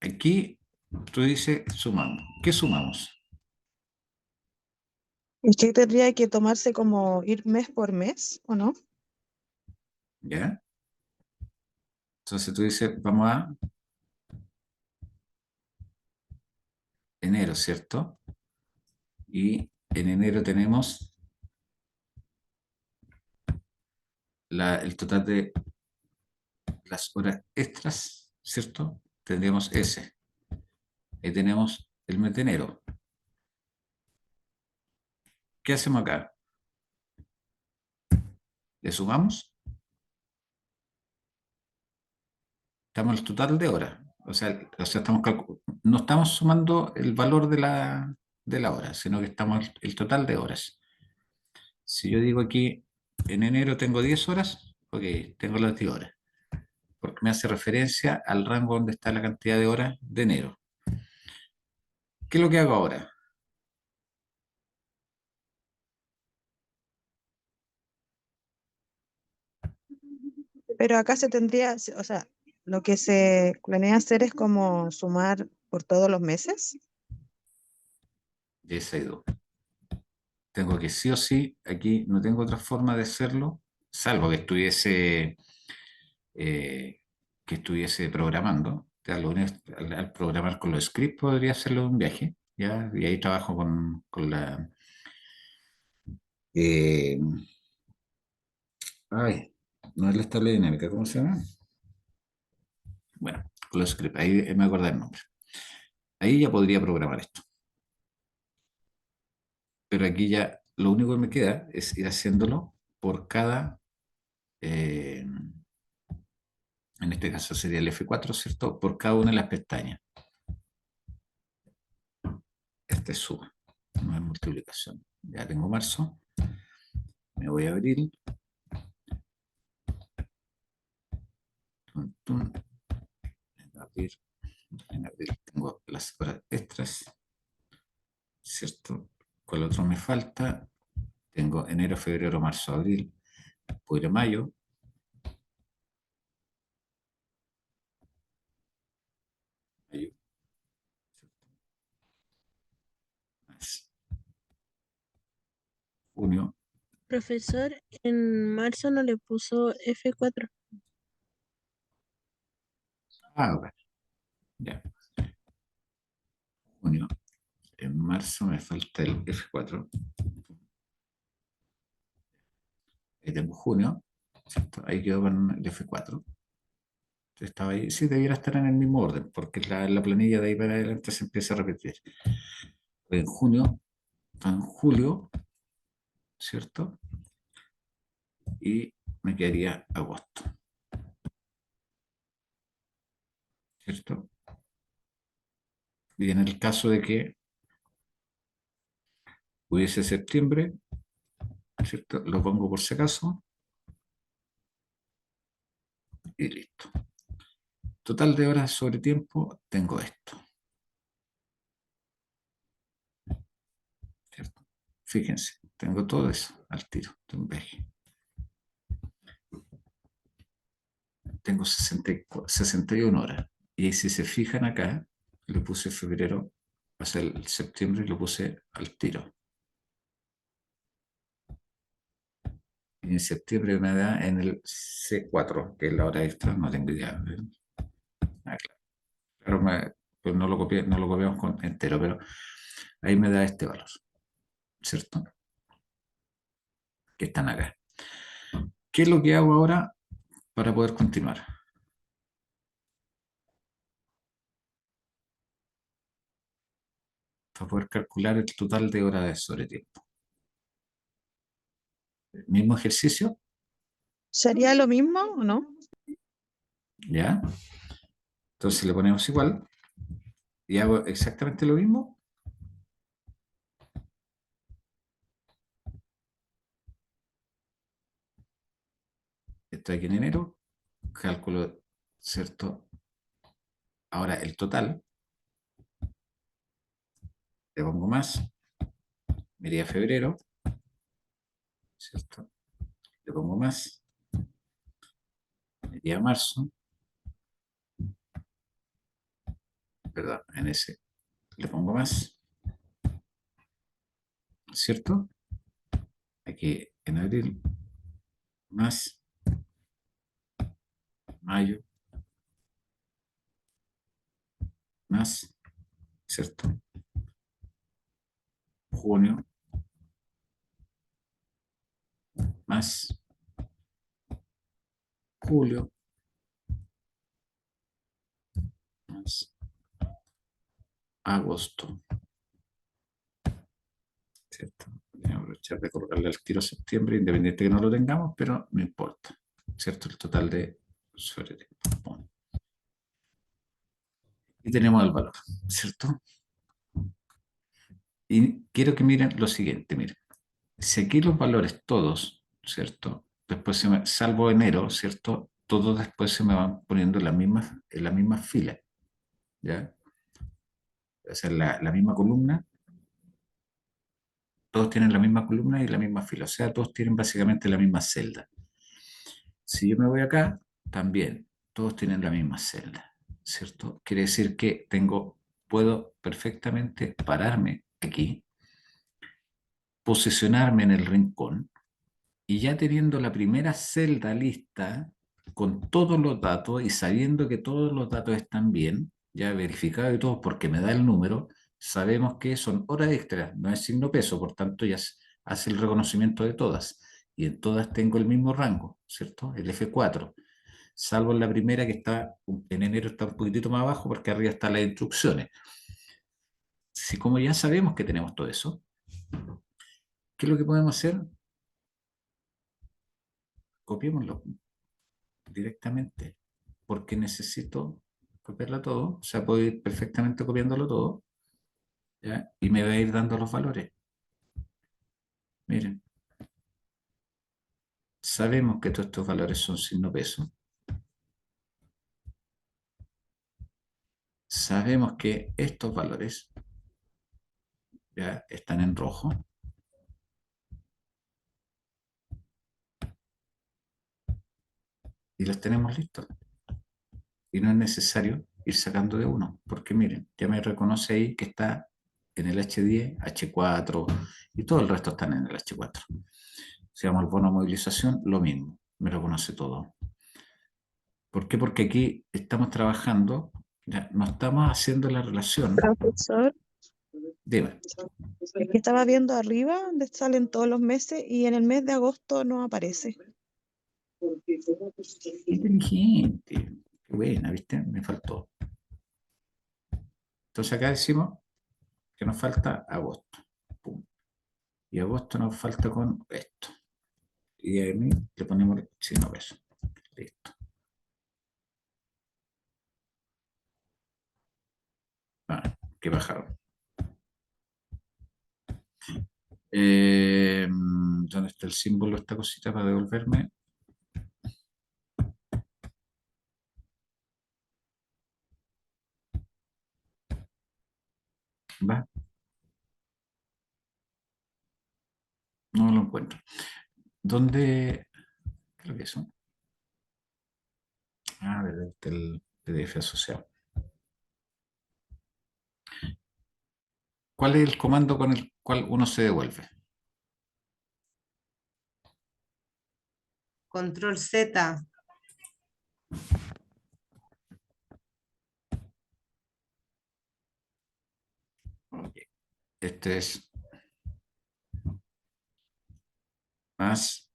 Aquí tú dices sumamos. ¿Qué sumamos? Es que tendría que tomarse como ir mes por mes, ¿o no? ¿Ya? Entonces tú dices, vamos a enero, ¿cierto? Y en enero tenemos el total de las horas extras, ¿cierto? Tendríamos ese. Ahí tenemos el mes de enero. ¿Qué hacemos acá? ¿Le sumamos? Estamos en el total de horas. O sea no estamos sumando el valor de la hora, sino que estamos el total de horas. Si yo digo aquí, en enero tengo 10 horas, ok, tengo las 10 horas, porque me hace referencia al rango donde está la cantidad de horas de enero. ¿Qué es lo que hago ahora? Pero acá se tendría, o sea, lo que se planea hacer es como sumar por todos los meses. Y esa hay dos. Tengo que sí o sí, aquí no tengo otra forma de hacerlo, salvo que estuviese programando. Ya, al programar con los scripts podría hacerlo en un viaje, ¿ya? Y ahí trabajo con la... eh, ay, no es la estable dinámica, ¿cómo se llama? Bueno, con los scripts, ahí me acordé el nombre. Ahí ya podría programar esto. Pero aquí ya lo único que me queda es ir haciéndolo por cada, en este caso sería el F4, ¿cierto? Por cada una de las pestañas. Este es suma, no es multiplicación. Ya tengo marzo, me voy a abril, tum, tum, en abril, en abril tengo las horas extras, ¿cierto? ¿Cuál otro me falta? Tengo enero, febrero, marzo, abril, puedo ir a mayo, mayo, más, junio. Profesor, en marzo no le puso F4. Bueno, ya, junio. En marzo me falta el F4. Ahí tengo junio, ¿cierto? Ahí quedó con el F4. Estaba ahí, sí, debiera estar en el mismo orden, porque la planilla de ahí para adelante se empieza a repetir. En junio, en julio, ¿cierto? Y me quedaría agosto, ¿cierto? Y en el caso de que hubiese septiembre, ¿cierto? Lo pongo por si acaso y listo. Total de horas sobre tiempo, tengo esto, ¿cierto? Fíjense, tengo todo eso al tiro, tengo 61 horas. Y si se fijan acá, le puse febrero, o sea, el septiembre lo puse al tiro. Y en septiembre me da en el C4, que es la hora extra, no tengo idea. Ah, claro, pues no lo copiamos entero, pero ahí me da este valor, ¿cierto? Que están acá. ¿Qué es lo que hago ahora para poder continuar? Para poder calcular el total de horas de sobre tiempo. Mismo ejercicio, ¿Sería lo mismo o no? ¿ya? Entonces le ponemos igual y hago exactamente lo mismo. Estoy aquí en enero, cálculo, ¿cierto? Ahora el total, le pongo más, me iría a febrero, ¿cierto? Le pongo más, me iría a marzo, perdón, en ese le pongo más, ¿cierto? Aquí en abril, más, mayo, más, ¿cierto? Junio, más, julio, más, agosto, ¿cierto? Voy a aprovechar de colocarle al tiro septiembre, independiente que no lo tengamos, pero no importa, ¿cierto? El total de sobre tiempo. Y tenemos el valor, ¿cierto? Y quiero que miren lo siguiente, miren. Si aquí los valores todos, ¿cierto? Después salvo enero, ¿cierto? Todos después se me van poniendo en la misma fila, ¿ya? O sea, la misma columna, todos tienen la misma columna y la misma fila, o sea, todos tienen básicamente la misma celda. Si yo me voy acá, también, todos tienen la misma celda, ¿cierto? Quiere decir que puedo perfectamente pararme aquí, posicionarme en el rincón, y ya teniendo la primera celda lista con todos los datos y sabiendo que todos los datos están bien, ya verificado y todo, porque me da el número, sabemos que son horas extras, no es signo peso, por tanto ya hace el reconocimiento de todas. Y en todas tengo el mismo rango, ¿cierto? El F4, salvo en la primera que está, en enero está un poquitito más abajo porque arriba están las instrucciones. Si como ya sabemos que tenemos todo eso, ¿qué es lo que podemos hacer? Copiémoslo directamente, porque necesito copiarlo todo, o sea, puedo ir perfectamente copiándolo todo, ¿ya? Y me va a ir dando los valores. Miren, sabemos que todos estos valores son signo peso. Sabemos que estos valores ya están en rojo. Y los tenemos listos. Y no es necesario ir sacando de uno, porque miren, ya me reconoce ahí que está en el H10, H4 y todo el resto están en el H4. Si vamos al bono de movilización, lo mismo, me reconoce todo. ¿Por qué? Porque aquí estamos trabajando, ya, no estamos haciendo la relación. Profesor, Dime. es que estaba viendo arriba donde salen todos los meses y en el mes de agosto no aparece. Inteligente. Qué buena, ¿viste? Me faltó. Entonces acá decimos que nos falta agosto. Pum. Y agosto nos falta con esto. Y a mí le ponemos signo peso. Listo. Que bajaron. ¿Dónde está el símbolo, esta cosita para devolverme? ¿Va? No lo encuentro. ¿Dónde? Creo que eso. Ah, del PDF asociado. ¿Cuál es el comando con el cual uno se devuelve? Control Z. Okay. Este es más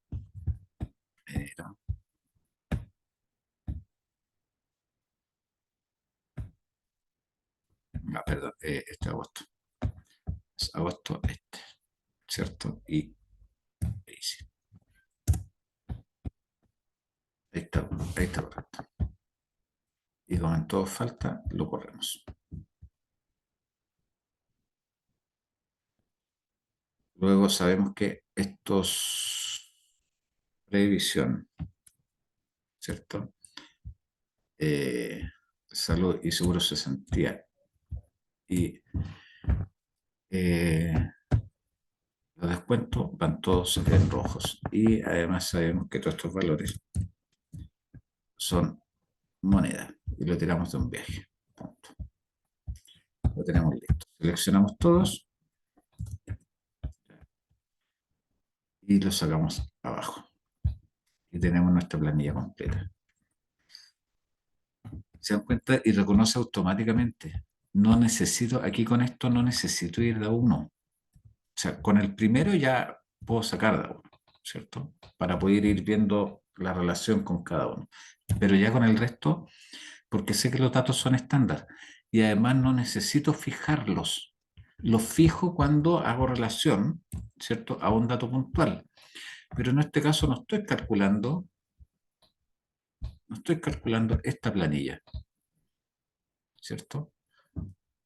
enero. Perdón, este es agosto. Es agosto este, ¿cierto? Y ahí sí. Ahí está correcto. Y como en todo falta, lo corremos. Luego sabemos que estos previsión, ¿cierto? Salud y seguro cesantía y los descuentos van todos en rojos. Y además sabemos que todos estos valores son moneda y lo tiramos de un viaje. Punto. Lo tenemos listo. Seleccionamos todos y lo sacamos abajo. Y tenemos nuestra planilla completa. Se dan cuenta y reconoce automáticamente. No necesito, aquí con esto no necesito ir de a uno. O sea, con el primero ya puedo sacar de a uno, ¿cierto? Para poder ir viendo la relación con cada uno. Pero ya con el resto, porque sé que los datos son estándar y además no necesito fijarlos. Los fijo cuando hago relación, ¿cierto? A un dato puntual. Pero en este caso no estoy calculando esta planilla, ¿cierto?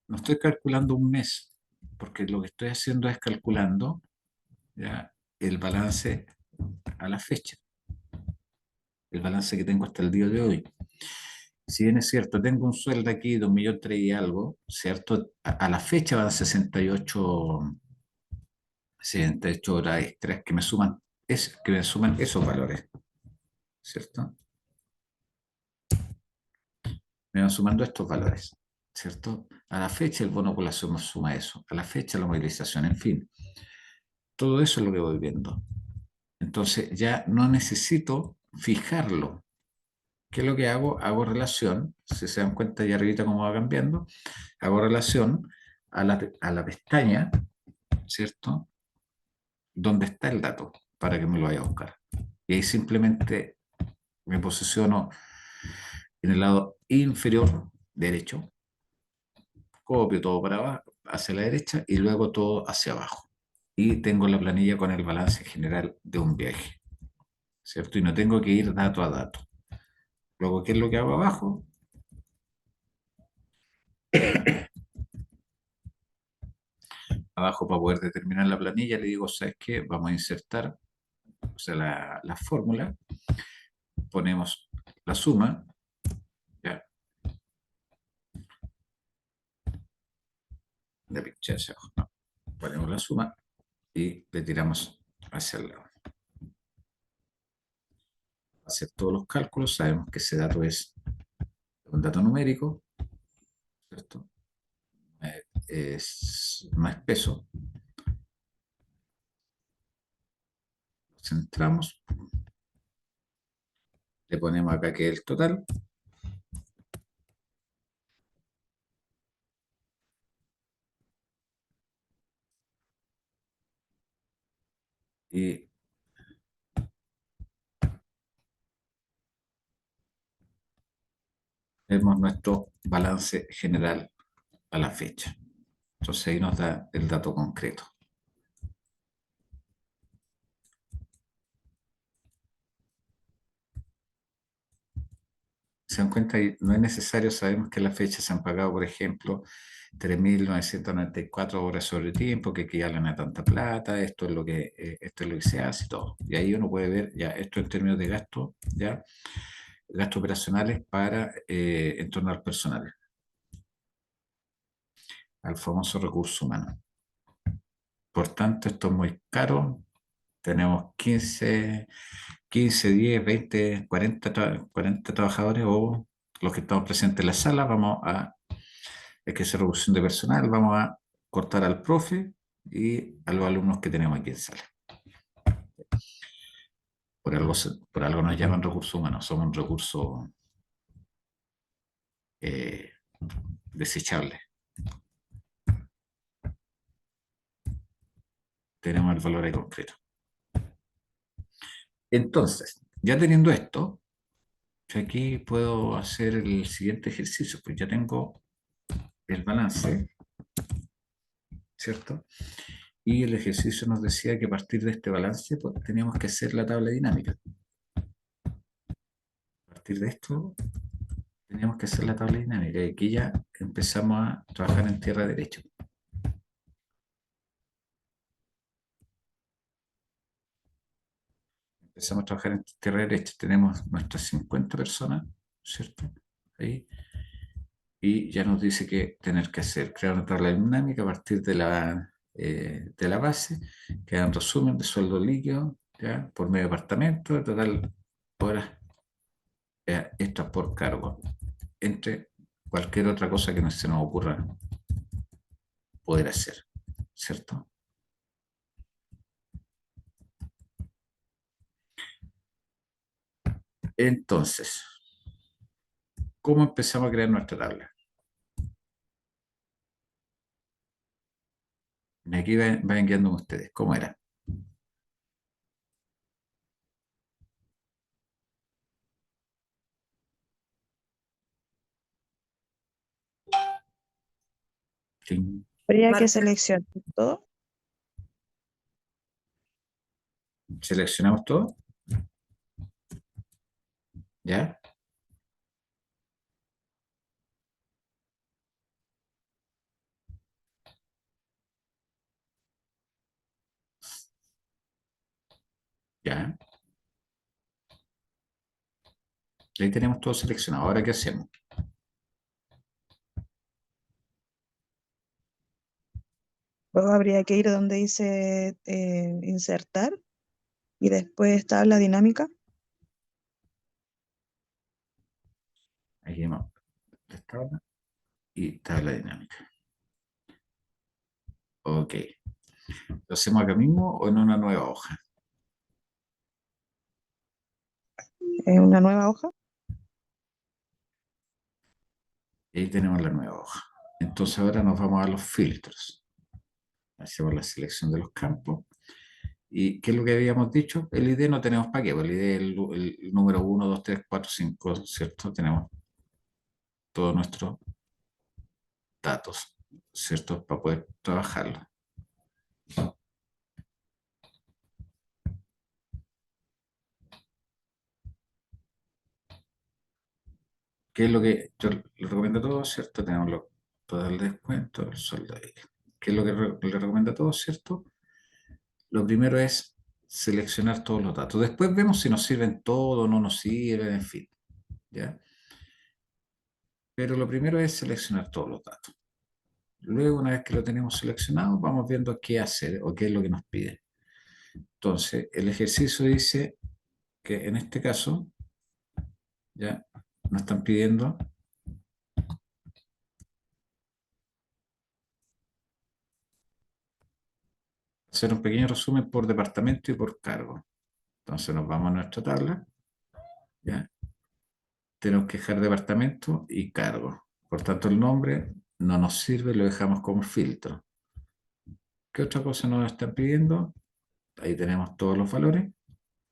No estoy calculando un mes, porque lo que estoy haciendo es calculando ya el balance a la fecha, el balance que tengo hasta el día de hoy. Si bien es cierto, tengo un sueldo aquí de 1.300.000 y algo, ¿cierto? A la fecha van 68 horas extras que me suman esos valores, ¿cierto? me van sumando estos valores, ¿cierto? A la fecha el bono población nos suma eso, a la fecha la movilización, en fin. Todo eso es lo que voy viendo. Entonces ya no necesito fijarlo. ¿Qué es lo que hago? Hago relación, si se dan cuenta ya arribita cómo va cambiando, hago relación a la pestaña, ¿cierto? Donde está el dato para que me lo vaya a buscar. Y ahí simplemente me posiciono en el lado inferior derecho, copio todo para abajo, hacia la derecha y luego todo hacia abajo. Y tengo la planilla con el balance general de un viaje, ¿cierto? Y no tengo que ir dato a dato. Luego, ¿qué es lo que hago abajo? Abajo, para poder determinar la planilla, le digo, ¿sabes qué? Vamos a insertar, o sea, la fórmula, ponemos la suma, ya, de pinche hacia abajo, no. Ponemos la suma y le tiramos hacia el lado. Hacer todos los cálculos, sabemos que ese dato es un dato numérico, ¿cierto? No es peso. Centramos, le ponemos acá que es el total. Y vemos nuestro balance general a la fecha. Entonces ahí nos da el dato concreto. Se dan cuenta, no es necesario, sabemos que las fechas se han pagado, por ejemplo, 3.994 horas sobre tiempo, que equivalen a tanta plata, esto es lo que se hace y todo. Y ahí uno puede ver ya esto en términos de gasto, ya gastos operacionales para en torno al personal, al famoso recurso humano. Por tanto, esto es muy caro. Tenemos 15, 10, 20, 40 trabajadores o los que estamos presentes en la sala. Hay que hacer reducción de personal, vamos a cortar al profe y a los alumnos que tenemos aquí en sala. Por algo nos llaman recursos humanos, somos un recurso desechable. Tenemos el valor ahí concreto. Entonces, ya teniendo esto, yo aquí puedo hacer el siguiente ejercicio, pues ya tengo el balance, ¿cierto? Y el ejercicio nos decía que a partir de este balance pues, teníamos que hacer la tabla dinámica. A partir de esto teníamos que hacer la tabla dinámica y aquí ya empezamos a trabajar en tierra derecha. Empezamos a trabajar en tierra derecha. Tenemos nuestras 50 personas, ¿cierto? Ahí. Y ya nos dice que tener que hacer, crear una tabla dinámica a partir de la base, que da un resumen de sueldo líquido, ¿ya? Por medio departamento, total horas extras por cargo, entre cualquier otra cosa que no se nos ocurra poder hacer, ¿cierto? Entonces, ¿cómo empezamos a crear nuestra tabla? Y aquí vayan guiándome ustedes, ¿cómo era? Cling. Habría que Marca. seleccionar todo. Seleccionamos todo, ¿ya? ¿Ya? Ahí tenemos todo seleccionado. Ahora, ¿qué hacemos? Luego habría que ir donde dice insertar y después tabla dinámica. Aquí tabla y tabla dinámica. Ok. ¿Lo hacemos acá mismo o en una nueva hoja? Una nueva hoja. Y ahí tenemos la nueva hoja. Entonces ahora nos vamos a los filtros. Hacemos la selección de los campos. ¿Y qué es lo que habíamos dicho? El ID no tenemos para qué, pues el ID es el número 1, 2, 3, 4, 5, ¿cierto? Tenemos todos nuestros datos, ¿cierto? Para poder trabajarlo. ¿Qué es lo que yo le recomiendo a todos, ¿cierto? Tenemos todo el descuento, el sueldo ahí. ¿Qué es lo que le recomiendo a todos, ¿cierto? Lo primero es seleccionar todos los datos. Después vemos si nos sirven todos, no nos sirven, en fin. ¿Ya? Pero lo primero es seleccionar todos los datos. Luego, una vez que lo tenemos seleccionado, vamos viendo qué hacer o qué es lo que nos pide. Entonces, el ejercicio dice que en este caso, ya nos están pidiendo hacer un pequeño resumen por departamento y por cargo. Entonces nos vamos a nuestra tabla, ¿ya? Tenemos que dejar departamento y cargo. Por tanto, el nombre no nos sirve, lo dejamos como filtro. ¿Qué otra cosa nos están pidiendo? Ahí tenemos todos los valores,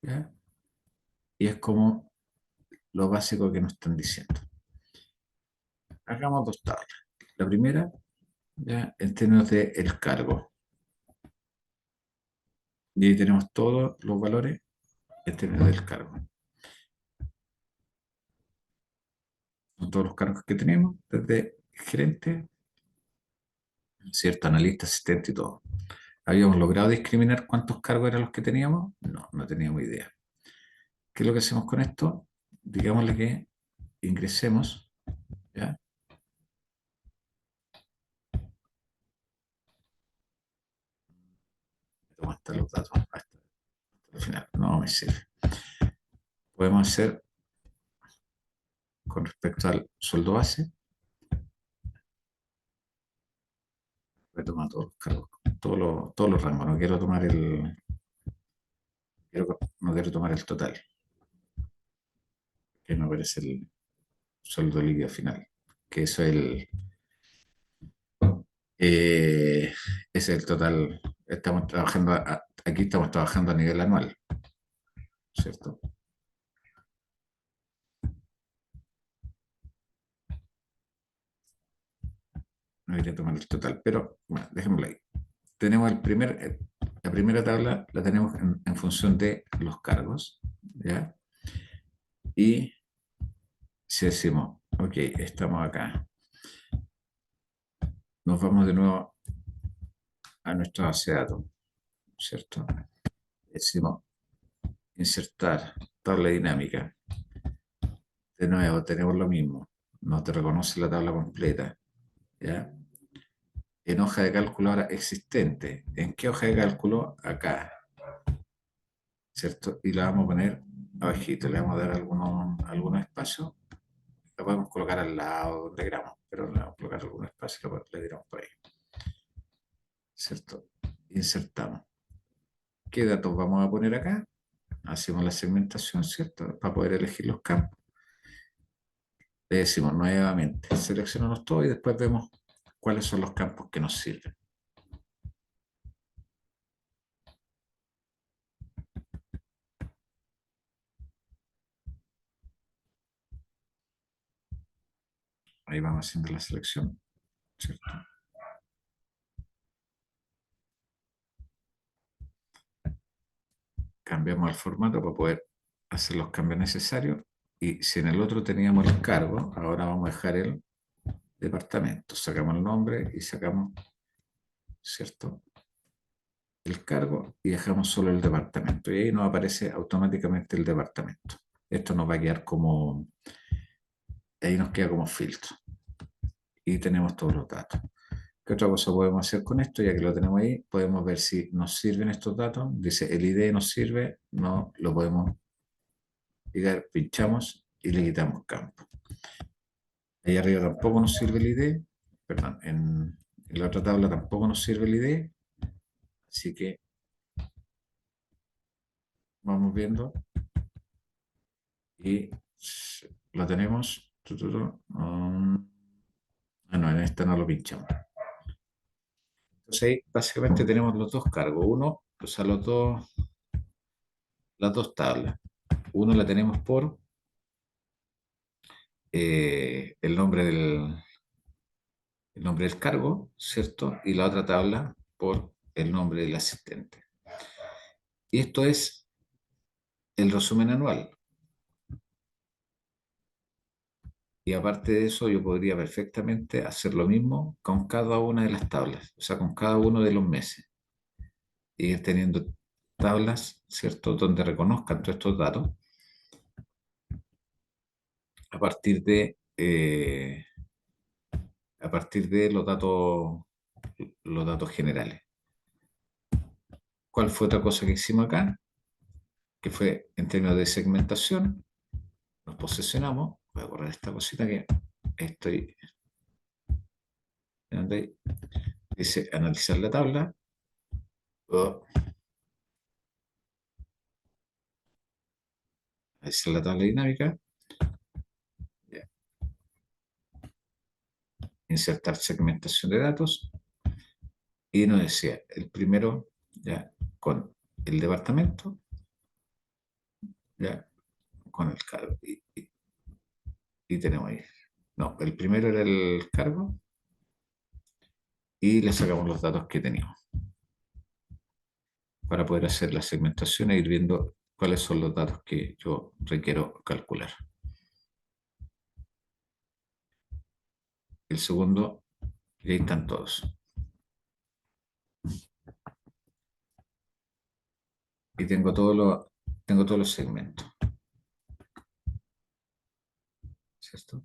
¿ya? Y es como lo básico que nos están diciendo. Hagamos dos tablas. La primera, ¿ya? En términos de el cargo. Y ahí tenemos todos los valores en términos del cargo. Son todos los cargos que tenemos, desde gerente, cierto, analista, asistente y todo. ¿Habíamos logrado discriminar cuántos cargos eran los que teníamos? No, no teníamos idea. ¿Qué es lo que hacemos con esto? Digámosle que ingresemos, ¿ya? Toma hasta los datos, hasta el final, no me sirve. Podemos hacer con respecto al sueldo base, voy a tomar todos los cargos, todos los rangos, no quiero tomar no quiero tomar el total, que no aparece el sueldo líquido final, que eso es ese es el total. Estamos trabajando, aquí estamos trabajando a nivel anual, ¿cierto? No quería tomar el total, pero bueno, dejémoslo ahí. Tenemos la primera tabla la tenemos en función de los cargos, ¿ya? Y si decimos, ok, estamos acá, nos vamos de nuevo a nuestra base de datos, ¿cierto? Decimos, insertar tabla dinámica. De nuevo, tenemos lo mismo, no te reconoce la tabla completa, ¿ya? En hoja de cálculo ahora existente. ¿En qué hoja de cálculo? Acá, ¿cierto? Y la vamos a poner abajito, le vamos a dar algunos espacios. La podemos colocar al lado donde queramos, pero le vamos a colocar algún espacio y le tiramos por ahí, ¿cierto? Insertamos. ¿Qué datos vamos a poner acá? Hacemos la segmentación, ¿cierto? Para poder elegir los campos. Le decimos nuevamente, seleccionamos todo y después vemos cuáles son los campos que nos sirven. Ahí vamos haciendo la selección, ¿cierto? Cambiamos el formato para poder hacer los cambios necesarios. Y si en el otro teníamos el cargo, ahora vamos a dejar el departamento. Sacamos el nombre y sacamos, ¿cierto?, el cargo y dejamos solo el departamento. Y ahí nos aparece automáticamente el departamento. Esto nos va a quedar como, ahí nos queda como filtro. Y tenemos todos los datos. ¿Qué otra cosa podemos hacer con esto? Ya que lo tenemos ahí, podemos ver si nos sirven estos datos. Dice el ID nos sirve, no lo podemos pinchamos y le quitamos campo. Ahí arriba tampoco nos sirve el ID. Perdón, en la otra tabla tampoco nos sirve el ID. Así que vamos viendo. Y lo tenemos. No, en esta no lo pinchamos. Entonces ahí básicamente tenemos los dos cargos. Uno, o sea, las dos tablas. Uno la tenemos por el nombre del cargo, ¿cierto? Y la otra tabla por el nombre del asistente. Y esto es el resumen anual. Y aparte de eso, yo podría perfectamente hacer lo mismo con cada una de las tablas, o sea, con cada uno de los meses. Y ir teniendo tablas, ¿cierto?, donde reconozcan todos estos datos a partir de los datos generales. ¿Cuál fue otra cosa que hicimos acá? Que fue en términos de segmentación, nos posicionamos. Voy a borrar esta cosita que estoy. Dice analizar la tabla. Oh, analizar la tabla dinámica. Ya. Insertar segmentación de datos. Y nos decía el primero, ya, con el departamento, ya, con el cargo. Y tenemos ahí. No, el primero era el cargo y le sacamos los datos que teníamos para poder hacer la segmentación e ir viendo cuáles son los datos que yo requiero calcular. El segundo, y ahí están todos. Y tengo todos los segmentos. ¿Cierto?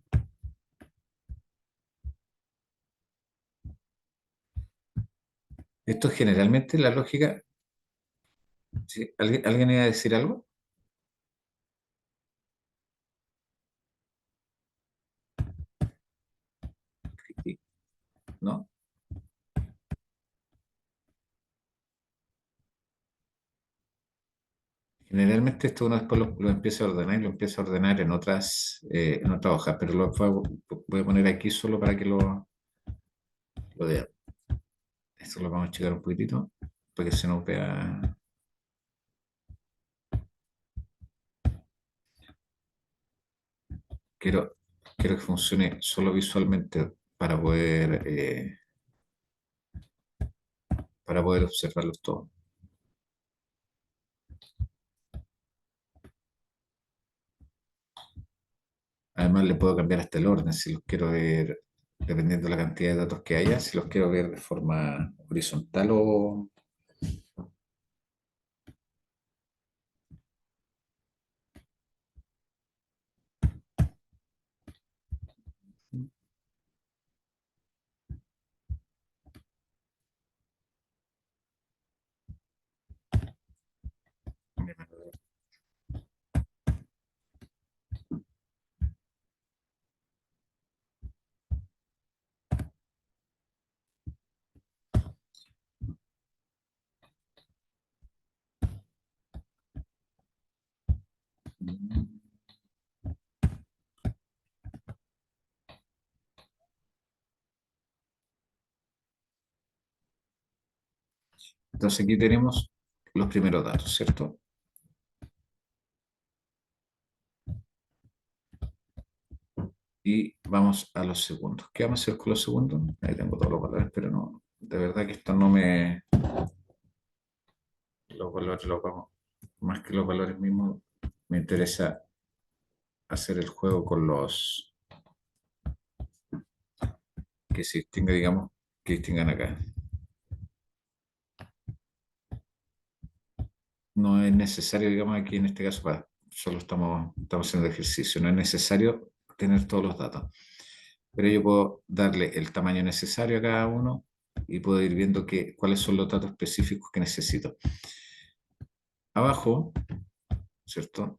Esto generalmente la lógica. ¿Sí? ¿Alguien iba a decir algo? Sí. ¿No? Generalmente esto uno después lo empieza a ordenar y lo empieza a ordenar en otras hojas, pero voy a poner aquí solo para que lo vean. Esto lo vamos a checar un poquitito para que se nos vea. Quiero que funcione solo visualmente para poder observarlos todos. Además, le puedo cambiar hasta el orden si los quiero ver, dependiendo de la cantidad de datos que haya, si los quiero ver de forma horizontal o. Entonces aquí tenemos los primeros datos, ¿cierto? Y vamos a los segundos. ¿Qué vamos a hacer con los segundos? Ahí tengo todos los valores, pero no, de verdad que esto no me. Los valores los vamos, más que los valores mismos, me interesa hacer el juego con los que se distinga, digamos, que distingan acá. No es necesario, digamos, aquí en este caso, solo estamos haciendo ejercicio, no es necesario tener todos los datos. Pero yo puedo darle el tamaño necesario a cada uno y puedo ir viendo cuáles son los datos específicos que necesito. Abajo, ¿cierto?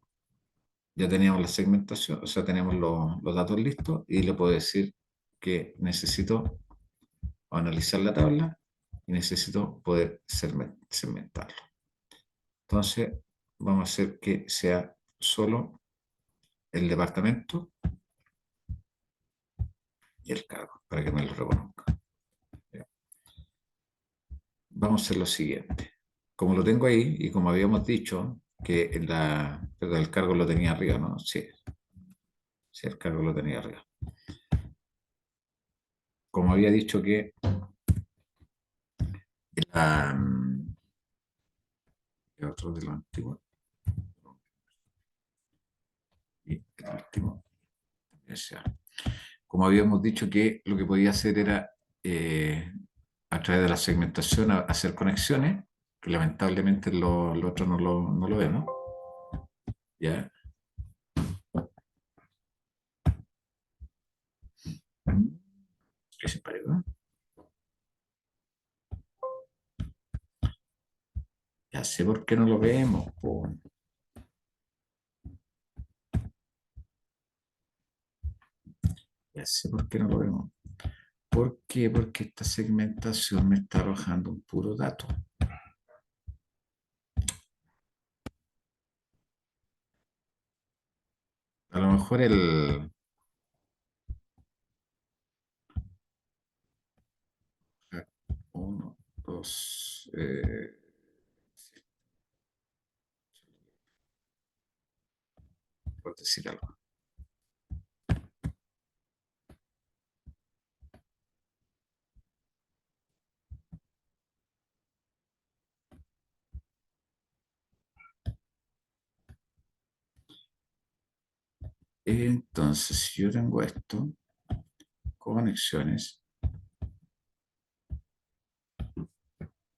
Ya teníamos la segmentación, o sea, tenemos los datos listos y le puedo decir que necesito analizar la tabla y necesito poder segmentarlo. Entonces, vamos a hacer que sea solo el departamento y el cargo, para que me lo reconozca. Vamos a hacer lo siguiente. Como lo tengo ahí y como habíamos dicho que perdón, el cargo lo tenía arriba, ¿no? Sí, sí, el cargo lo tenía arriba. Como había dicho que la, otro de lo antiguo y el último, como habíamos dicho que lo que podía hacer era a través de la segmentación hacer conexiones, que lamentablemente lo otro no lo vemos, ¿ya? ¿Qué se parece? Ya sé por qué no lo vemos, po. Ya sé por qué no lo vemos. ¿Por qué? Porque esta segmentación me está arrojando un puro dato. A lo mejor el... 1, 2... por decir algo. Entonces, si yo tengo esto, conexiones,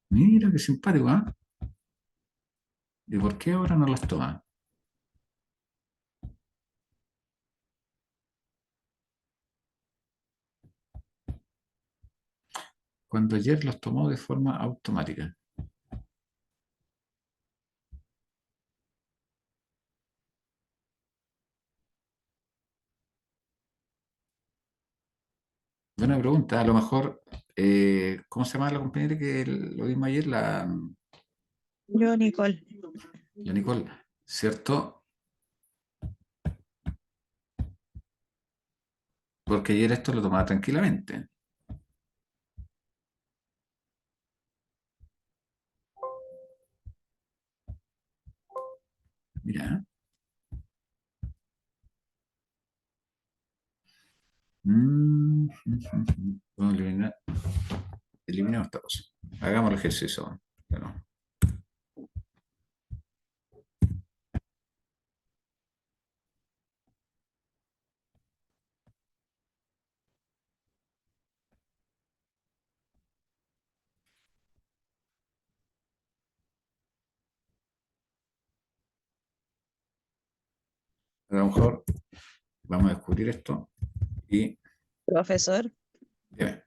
mira qué simpático, ¿ah? ¿Y por qué ahora no las toma? Cuando ayer los tomó de forma automática. Buena pregunta, a lo mejor, ¿cómo se llama la compañera que lo vimos ayer? Yo, Nicole. La Nicole, ¿cierto? Porque ayer esto lo tomaba tranquilamente. Mira. Vamos a eliminamos esta cosa. Hagamos el ejercicio. Bueno, a lo mejor vamos a descubrir esto y Profesor, dime.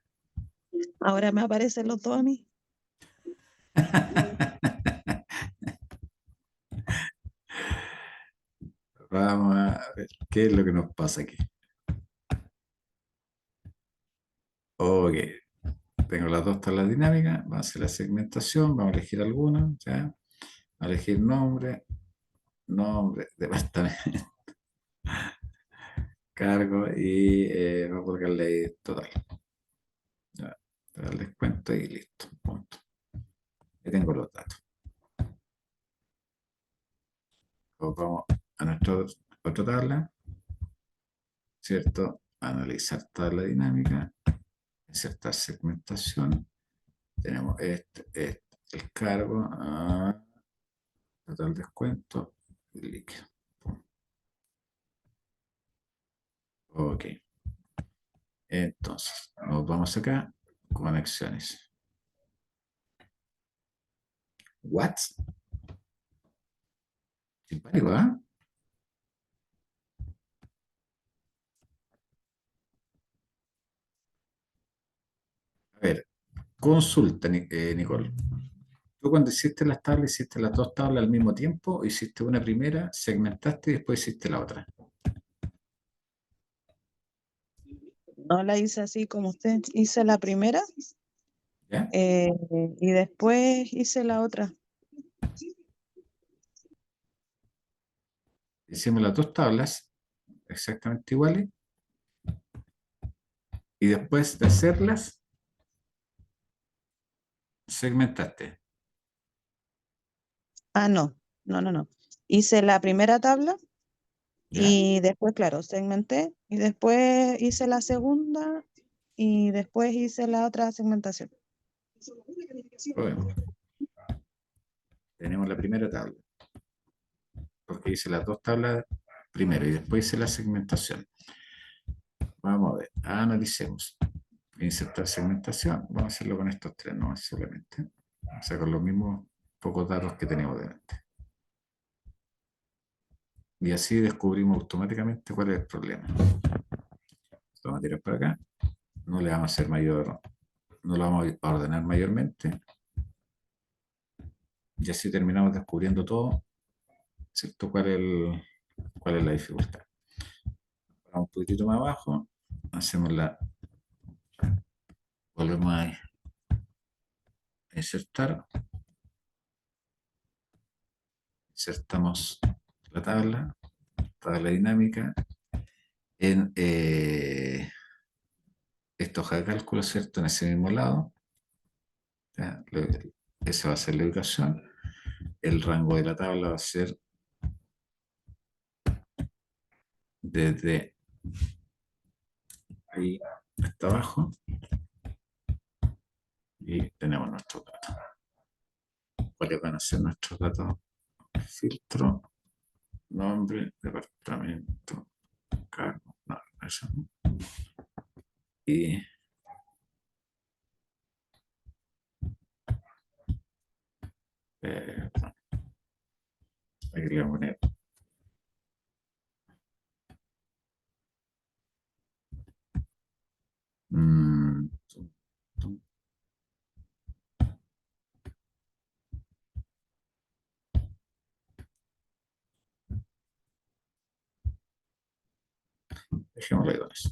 ahora me aparecen los dos a mí. Vamos a ver qué es lo que nos pasa aquí. Ok, tengo las dos tablas dinámicas, vamos a hacer la segmentación, vamos a elegir alguna, ¿ya? A elegir nombre, departamento, cargo y vamos a colocarle ahí total. Ya, total descuento y listo, punto. Ya tengo los datos. Vamos a nuestra otra tabla, ¿cierto? Analizar tabla dinámica, insertar segmentación. Tenemos el cargo, total descuento, líquido. Pum. Ok. Entonces, nos vamos acá, conexiones. What? Simpático, ¿ah? A ver, consulta, Nicole. Tú cuando hiciste las tablas, hiciste las dos tablas al mismo tiempo, hiciste una primera, segmentaste y después hiciste la otra. No la hice así como usted. Hice la primera ¿Ya? y después hice la otra. Hicimos las dos tablas exactamente iguales y después de hacerlas, segmentaste. Ah, no, no, no, no. Hice la primera tabla ¿Ya? y después, claro, segmenté y después hice la segunda y después hice la otra segmentación. Bueno, tenemos la primera tabla, porque hice las dos tablas primero y después hice la segmentación. Vamos a ver, analicemos. Insertar segmentación, vamos a hacerlo con estos tres, no solamente. O sea, con los mismos pocos datos que tenemos delante. Y así descubrimos automáticamente cuál es el problema. Lo vamos a tirar para acá, no le vamos a hacer mayor, no lo vamos a ordenar mayormente. Y así terminamos descubriendo todo, ¿cierto? ¿Cuál es la dificultad? Vamos un poquitito más abajo, hacemos volvemos a insertar, insertamos la tabla dinámica en esta hoja de cálculo, ¿cierto? En ese mismo lado, ¿ya? Esa va a ser la ubicación. El rango de la tabla va a ser desde ahí hasta abajo y tenemos nuestros datos. ¿Cuáles van a ser nuestros datos? Filtro, nombre, departamento, cargo, no, eso no. Y aquí le voy a poner mm, dejémoslo ahí con eso.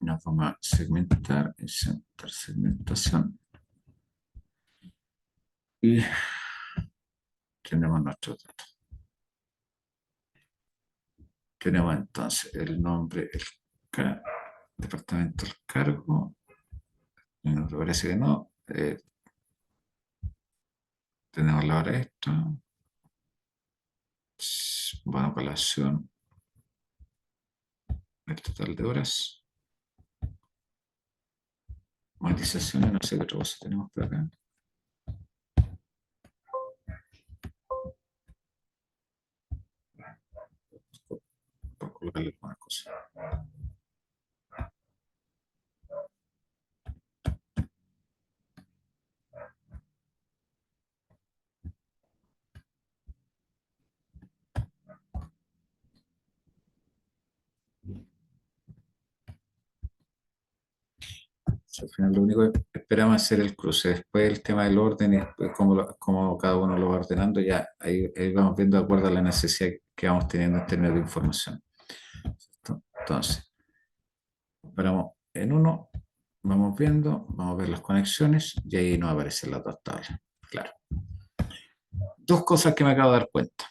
Nos vamos a segmentar, insertar segmentación. Y tenemos nuestros datos. Tenemos entonces el nombre, departamento, el cargo. Me parece que no. Tenemos la hora extra. Buena colación. El total de horas. Monetizaciones, no sé qué otra cosa tenemos por acá. Por colocarle algunas cosas. Al final lo único que esperamos es hacer el cruce. Después el tema del orden y después cómo cada uno lo va ordenando, ya ahí vamos viendo de acuerdo a la necesidad que vamos teniendo en términos de información. ¿Cierto? Entonces, esperamos en uno, vamos viendo, vamos a ver las conexiones y ahí nos aparecen las dos tablas. Claro. Dos cosas que me acabo de dar cuenta.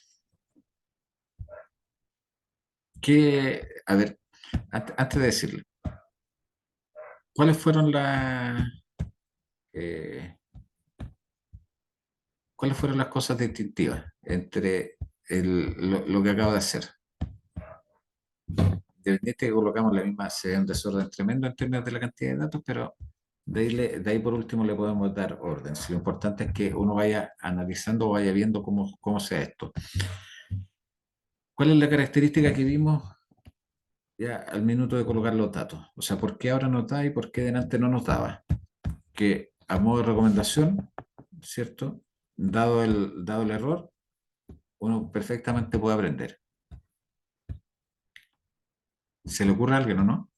A ver, antes de decirlo, ¿cuáles fueron eh, ¿cuáles fueron las cosas distintivas entre lo que acabo de hacer? Independiente que colocamos la misma, se ve un desorden tremendo en términos de la cantidad de datos, pero de ahí por último le podemos dar orden. Si lo importante es que uno vaya analizando o vaya viendo cómo sea esto. ¿Cuál es la característica que vimos ya al minuto de colocar los datos? O sea, ¿por qué ahora nos da y por qué delante no nos daba? Que a modo de recomendación, ¿cierto? Dado el error, uno perfectamente puede aprender. ¿Se le ocurre a alguien o no?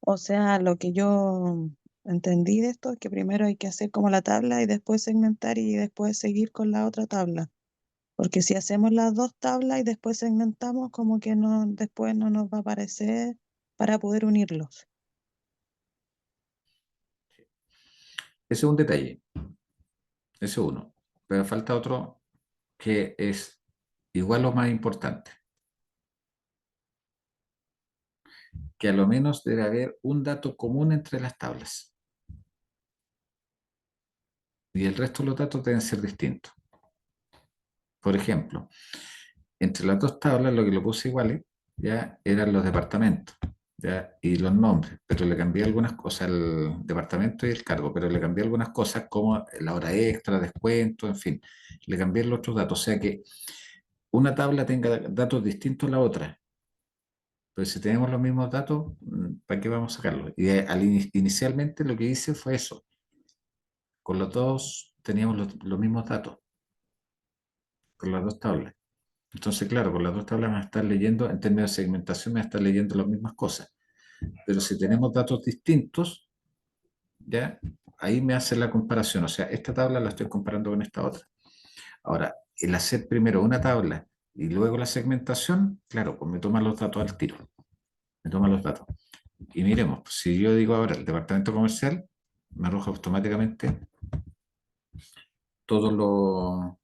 O sea, lo que yo entendí de esto es que primero hay que hacer como la tabla y después segmentar y después seguir con la otra tabla. Porque si hacemos las dos tablas y después segmentamos, como que no, después no nos va a aparecer para poder unirlos. Ese es un detalle. Ese es uno. Pero falta otro que es igual o más importante. Que a lo menos debe haber un dato común entre las tablas. Y el resto de los datos deben ser distintos. Por ejemplo, entre las dos tablas lo que lo puse iguales ya eran los departamentos, ¿ya? Y los nombres, pero le cambié algunas cosas al departamento y el cargo, pero le cambié algunas cosas como la hora extra, descuento, en fin, le cambié los otros datos, o sea que una tabla tenga datos distintos a la otra, pero si tenemos los mismos datos, ¿para qué vamos a sacarlos? Y inicialmente lo que hice fue eso, con los dos teníamos los mismos datos, con las dos tablas. Entonces, claro, con las dos tablas me va a estar leyendo, en términos de segmentación, me va a estar leyendo las mismas cosas. Pero si tenemos datos distintos, ya ahí me hace la comparación. O sea, esta tabla la estoy comparando con esta otra. Ahora, el hacer primero una tabla y luego la segmentación, claro, pues me toma los datos al tiro. Me toma los datos. Y miremos, pues, si yo digo ahora el departamento comercial, me arroja automáticamente todos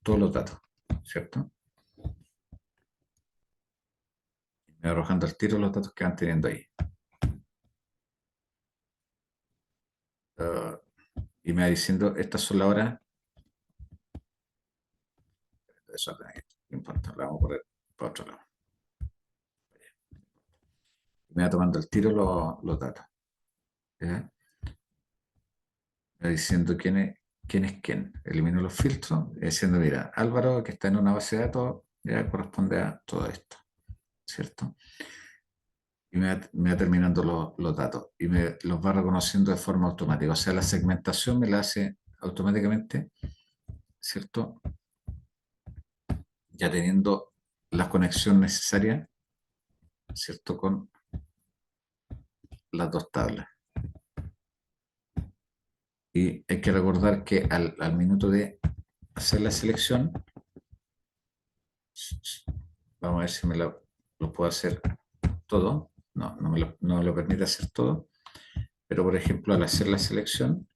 todos los datos, ¿cierto? Me va arrojando al tiro los datos que van teniendo ahí. Uh, y me va diciendo, estas son las horas. Eso no importa, la vamos a poner para otro lado. Me va tomando el tiro los datos. ¿Ya? Me va diciendo quién es quién. Elimino los filtros, diciendo, mira, Álvaro, que está en una base de datos, ya corresponde a todo esto, ¿cierto? Y me va terminando los datos y me los va reconociendo de forma automática. O sea, la segmentación me la hace automáticamente, ¿cierto? Ya teniendo la conexión necesaria, ¿cierto? Con las dos tablas. Y hay que recordar que al minuto de hacer la selección, vamos a ver si lo puedo hacer todo. No, no me lo permite hacer todo. Pero, por ejemplo, al hacer la selección,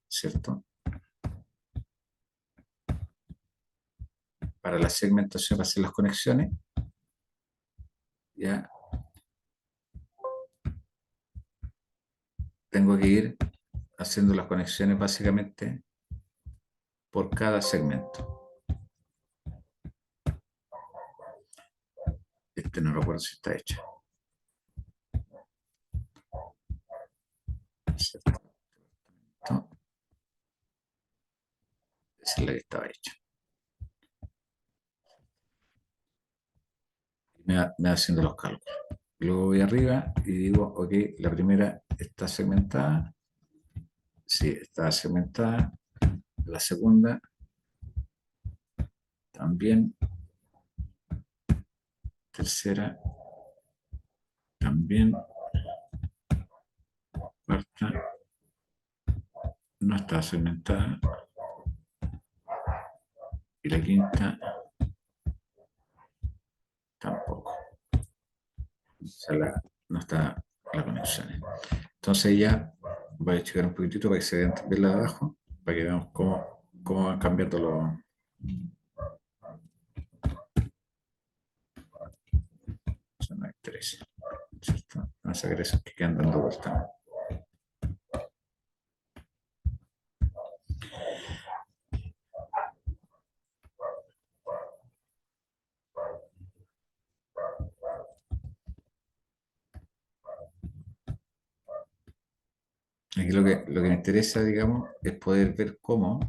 ¿cierto? Para la segmentación, para hacer las conexiones, ya tengo que ir haciendo las conexiones básicamente por cada segmento. Este no recuerdo si está hecho. ¿Cierto? Esa es la que estaba hecha. Me va haciendo los cálculos. Luego voy arriba y digo, ok, la primera está segmentada. Sí, está segmentada. La segunda también. Tercera también. Cuarta no está segmentada. Y la quinta tampoco. O sea, no está la conexión. Entonces ya voy a checar un poquitito para que se vean también la de abajo, para que veamos cómo van cambiando los... Eso no interesa, ¿cierto? Vamos a sacar esos que quedan dando vuelta. Aquí lo que me interesa, digamos, es poder ver cómo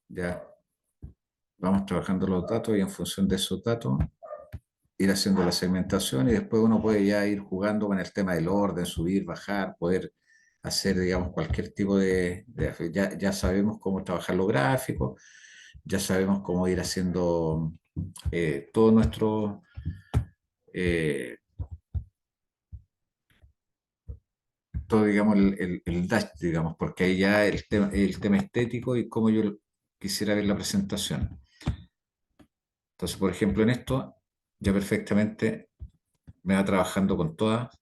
ya vamos trabajando los datos y en función de esos datos ir haciendo la segmentación y después uno puede ya ir jugando con el tema del orden, subir, bajar, poder hacer, digamos, cualquier tipo ya sabemos cómo trabajar los gráficos, ya sabemos cómo ir haciendo todo nuestro, eh, todo, digamos, el dash, digamos, porque ahí ya el tema estético y cómo yo quisiera ver la presentación. Entonces, por ejemplo, en esto ya perfectamente me va trabajando con todas,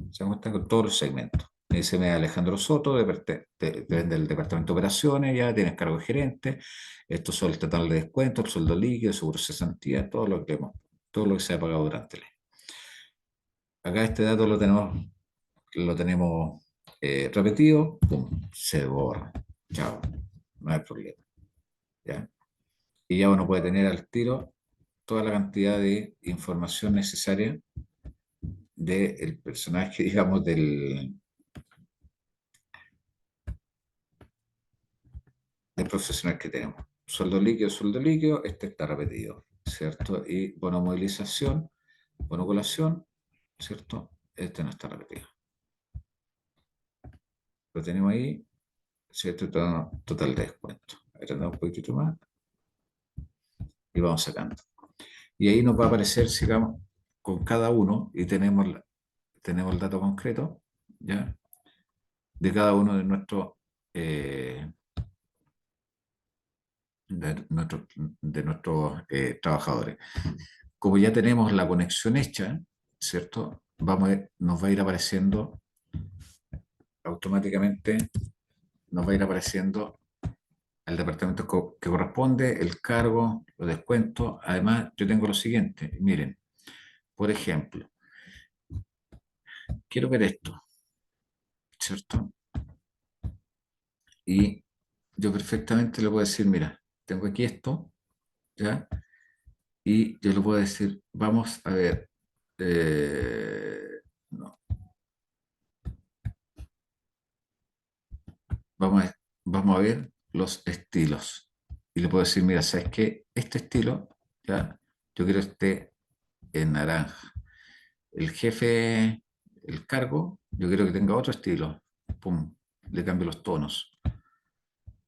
se dan cuenta, con todos los segmentos. Me dice me Alejandro Soto, del departamento de operaciones, ya tienes cargo de gerente, estos son el total de descuento, el sueldo líquido, seguro cesantía, todo lo que se ha pagado durante el año. Acá este dato lo tenemos repetido, pum, se borra, chao, no hay problema, ¿ya? Y ya uno puede tener al tiro toda la cantidad de información necesaria del personaje, digamos, del profesional que tenemos. Sueldo líquido, este está repetido, ¿cierto? Y bono movilización, bono colación, ¿cierto? Este no está repetido. Lo tenemos ahí, ¿cierto? Total de descuento. Agrandamos un poquitito más y vamos sacando. Y ahí nos va a aparecer, digamos, con cada uno y tenemos el dato concreto, ¿ya? De cada uno eh, de nuestros trabajadores. Como ya tenemos la conexión hecha, ¿cierto? Nos va a ir apareciendo automáticamente, nos va a ir apareciendo al departamento que corresponde, el cargo, los descuentos. Además, yo tengo lo siguiente, miren, por ejemplo, quiero ver esto, ¿cierto? Y yo perfectamente le puedo decir, mira, tengo aquí esto, ¿ya? Y yo le puedo decir, vamos a ver, no, vamos vamos a ver los estilos. Y le puedo decir, mira, ¿sabes qué? Este estilo, ya, yo quiero este en naranja. El jefe, el cargo, yo quiero que tenga otro estilo. Pum, le cambio los tonos.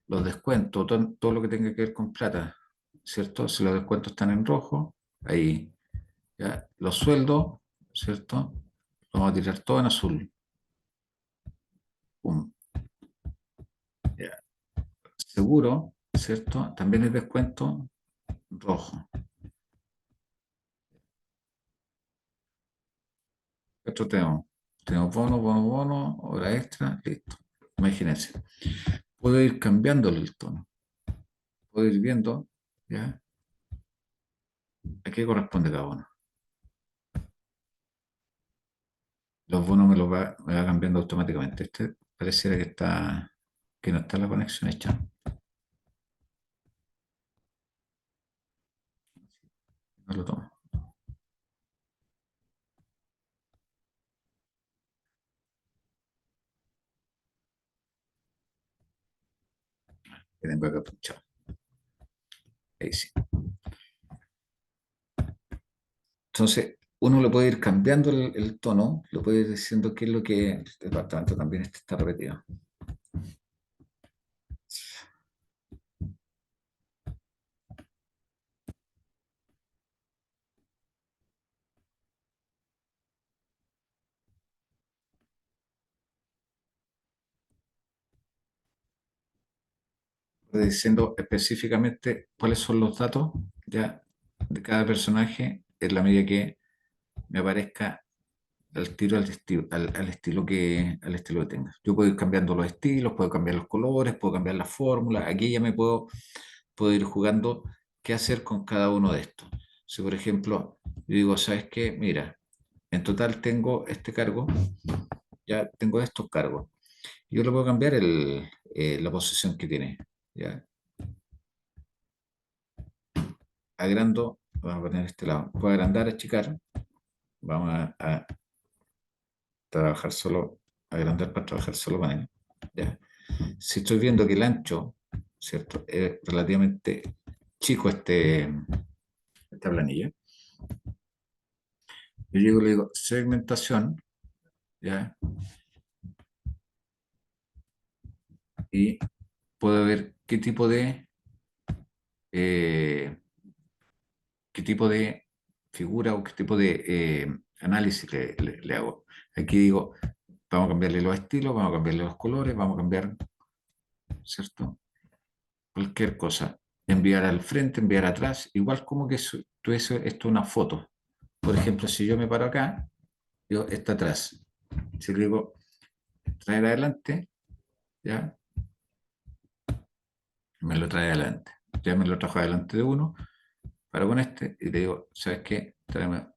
Los descuentos, todo lo que tenga que ver con plata, ¿cierto? Si los descuentos están en rojo, ahí. ¿Ya? Los sueldos, ¿cierto? Vamos a tirar todo en azul. Pum, ya. Seguro, ¿cierto? También es descuento rojo. Esto tenemos bono, hora extra, listo. Imagínense. Puedo ir cambiándole el tono. Puedo ir viendo, ¿ya? ¿A qué corresponde cada uno? Los bonos me va cambiando automáticamente. Este pareciera que no está la conexión hecha. No lo tomo. Que tengo acá punchado. Ahí sí. Entonces, uno le puede ir cambiando el tono, lo puede ir diciendo qué es lo que el departamento también está repetido. Puede ir diciendo específicamente cuáles son los datos ya de cada personaje en la medida que me aparezca al tiro al estilo que tenga. Yo puedo ir cambiando los estilos, puedo cambiar los colores, puedo cambiar la fórmula. Aquí ya puedo ir jugando qué hacer con cada uno de estos. Si, por ejemplo, yo digo, ¿sabes qué? Mira, en total tengo este cargo, ya tengo estos cargos. Yo le puedo cambiar la posición que tiene. ¿Ya? Agrando, vamos a poner este lado. Puedo agrandar, achicar. Vamos a trabajar solo, agrandar para trabajar solo con él. ¿Ya? Si estoy viendo que el ancho, ¿cierto? Es relativamente chico esta planilla. Yo llego y le digo segmentación, ¿ya? Y puedo ver eh, qué tipo de figura o qué tipo de análisis le hago. Aquí digo, vamos a cambiarle los estilos, vamos a cambiarle los colores, vamos a cambiar, ¿cierto? Cualquier cosa. Enviar al frente, enviar atrás, igual como que esto es una foto. Por ejemplo, si yo me paro acá, yo está atrás. Si le digo traer adelante, ya me lo trae adelante. Ya me lo trajo adelante de uno, paro con este y le digo, ¿sabes qué? Tráeme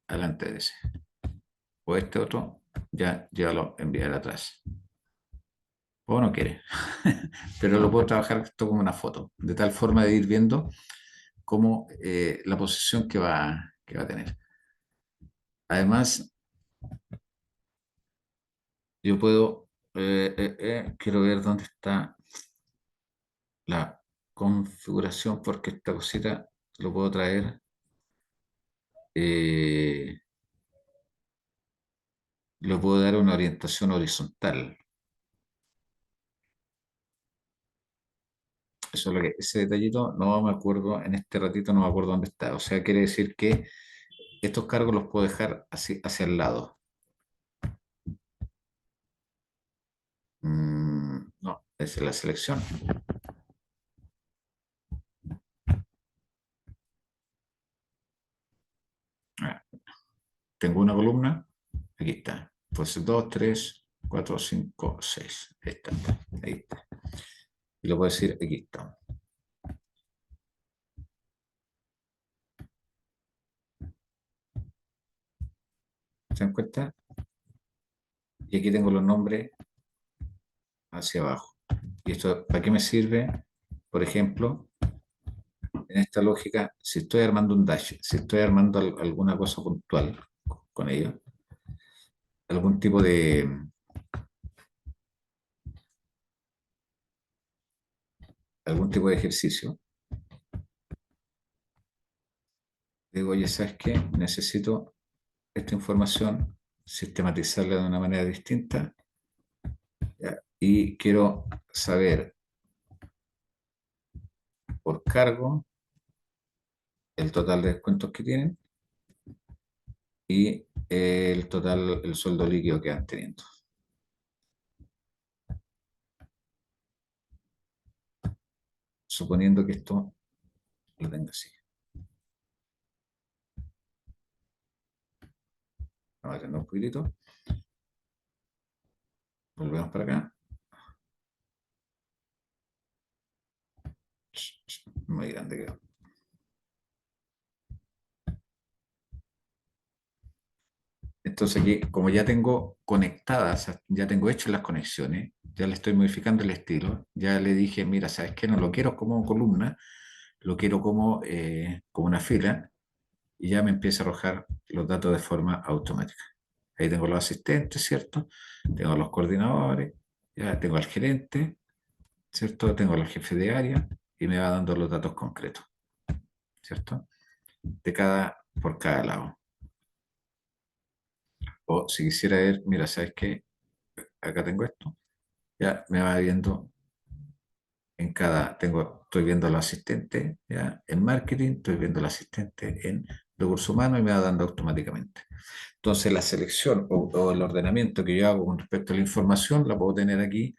adelante de ese. O este otro, ya llévalo, enviar atrás. O no quiere. Pero lo puedo trabajar esto como una foto, de tal forma de ir viendo cómo la posición que va a tener. Además, yo puedo, quiero ver dónde está la configuración, porque esta cosita lo puedo traer, eh, le puedo dar una orientación horizontal. Eso es lo que, ese detallito no me acuerdo, en este ratito no me acuerdo dónde está. O sea, quiere decir que estos cargos los puedo dejar así, hacia el lado. No, esa es la selección. Ah, tengo una columna, aquí está. Pues 2, 3, 4, 5, 6. Ahí está, ahí está. Y lo puedo decir, aquí está. ¿Se dan cuenta? Y aquí tengo los nombres hacia abajo. ¿Y esto para qué me sirve? Por ejemplo, en esta lógica, si estoy armando un dash, si estoy armando alguna cosa puntual con ello, algún tipo de ejercicio, digo, oye, ¿sabes qué? Necesito esta información, sistematizarla de una manera distinta, ¿ya? Y quiero saber por cargo el total de descuentos que tienen y el total, el sueldo líquido que van teniendo. Suponiendo que esto lo tenga así. Vamos a tener un poquitito. Volvemos para acá. Muy grande quedó. Entonces aquí, como ya tengo conectadas, ya tengo hechas las conexiones, ya le estoy modificando el estilo, ya le dije, mira, ¿sabes qué? No lo quiero como columna, lo quiero como una fila, y ya me empieza a arrojar los datos de forma automática. Ahí tengo los asistentes, ¿cierto? Tengo los coordinadores, ya tengo al gerente, ¿cierto? Tengo al jefe de área y me va dando los datos concretos, ¿cierto? Por cada lado. O si quisiera ver, mira, ¿sabes qué? Acá tengo esto. Ya me va viendo estoy viendo al asistente, ya en marketing, estoy viendo al asistente en recursos humanos y me va dando automáticamente. Entonces la selección o el ordenamiento que yo hago con respecto a la información la puedo tener aquí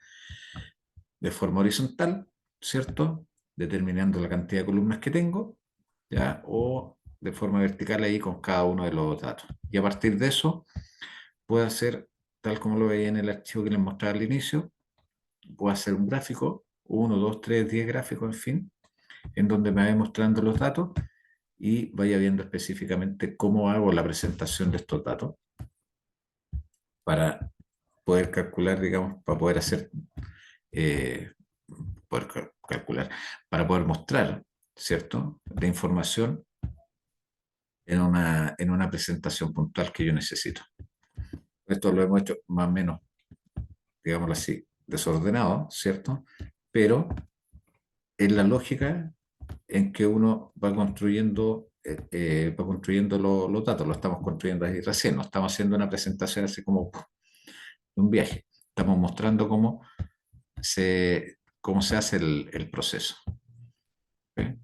de forma horizontal, ¿cierto? Determinando la cantidad de columnas que tengo, ¿ya? O de forma vertical ahí con cada uno de los datos. Y a partir de eso, puedo hacer, tal como lo veía en el archivo que les mostraba al inicio, puedo hacer un gráfico, 1, 2, 3, 10 gráficos, en fin, en donde me vaya mostrando los datos y vaya viendo específicamente cómo hago la presentación de estos datos para poder calcular, digamos, para poder hacer, eh, calcular, para poder mostrar, ¿cierto?, la información en una presentación puntual que yo necesito. Esto lo hemos hecho más o menos, digámoslo así, desordenado, ¿cierto? Pero es la lógica en que uno va construyendo va construyendo los datos, lo estamos construyendo ahí recién, no estamos haciendo una presentación así como un viaje, estamos mostrando cómo se hace el proceso. ¿Ok?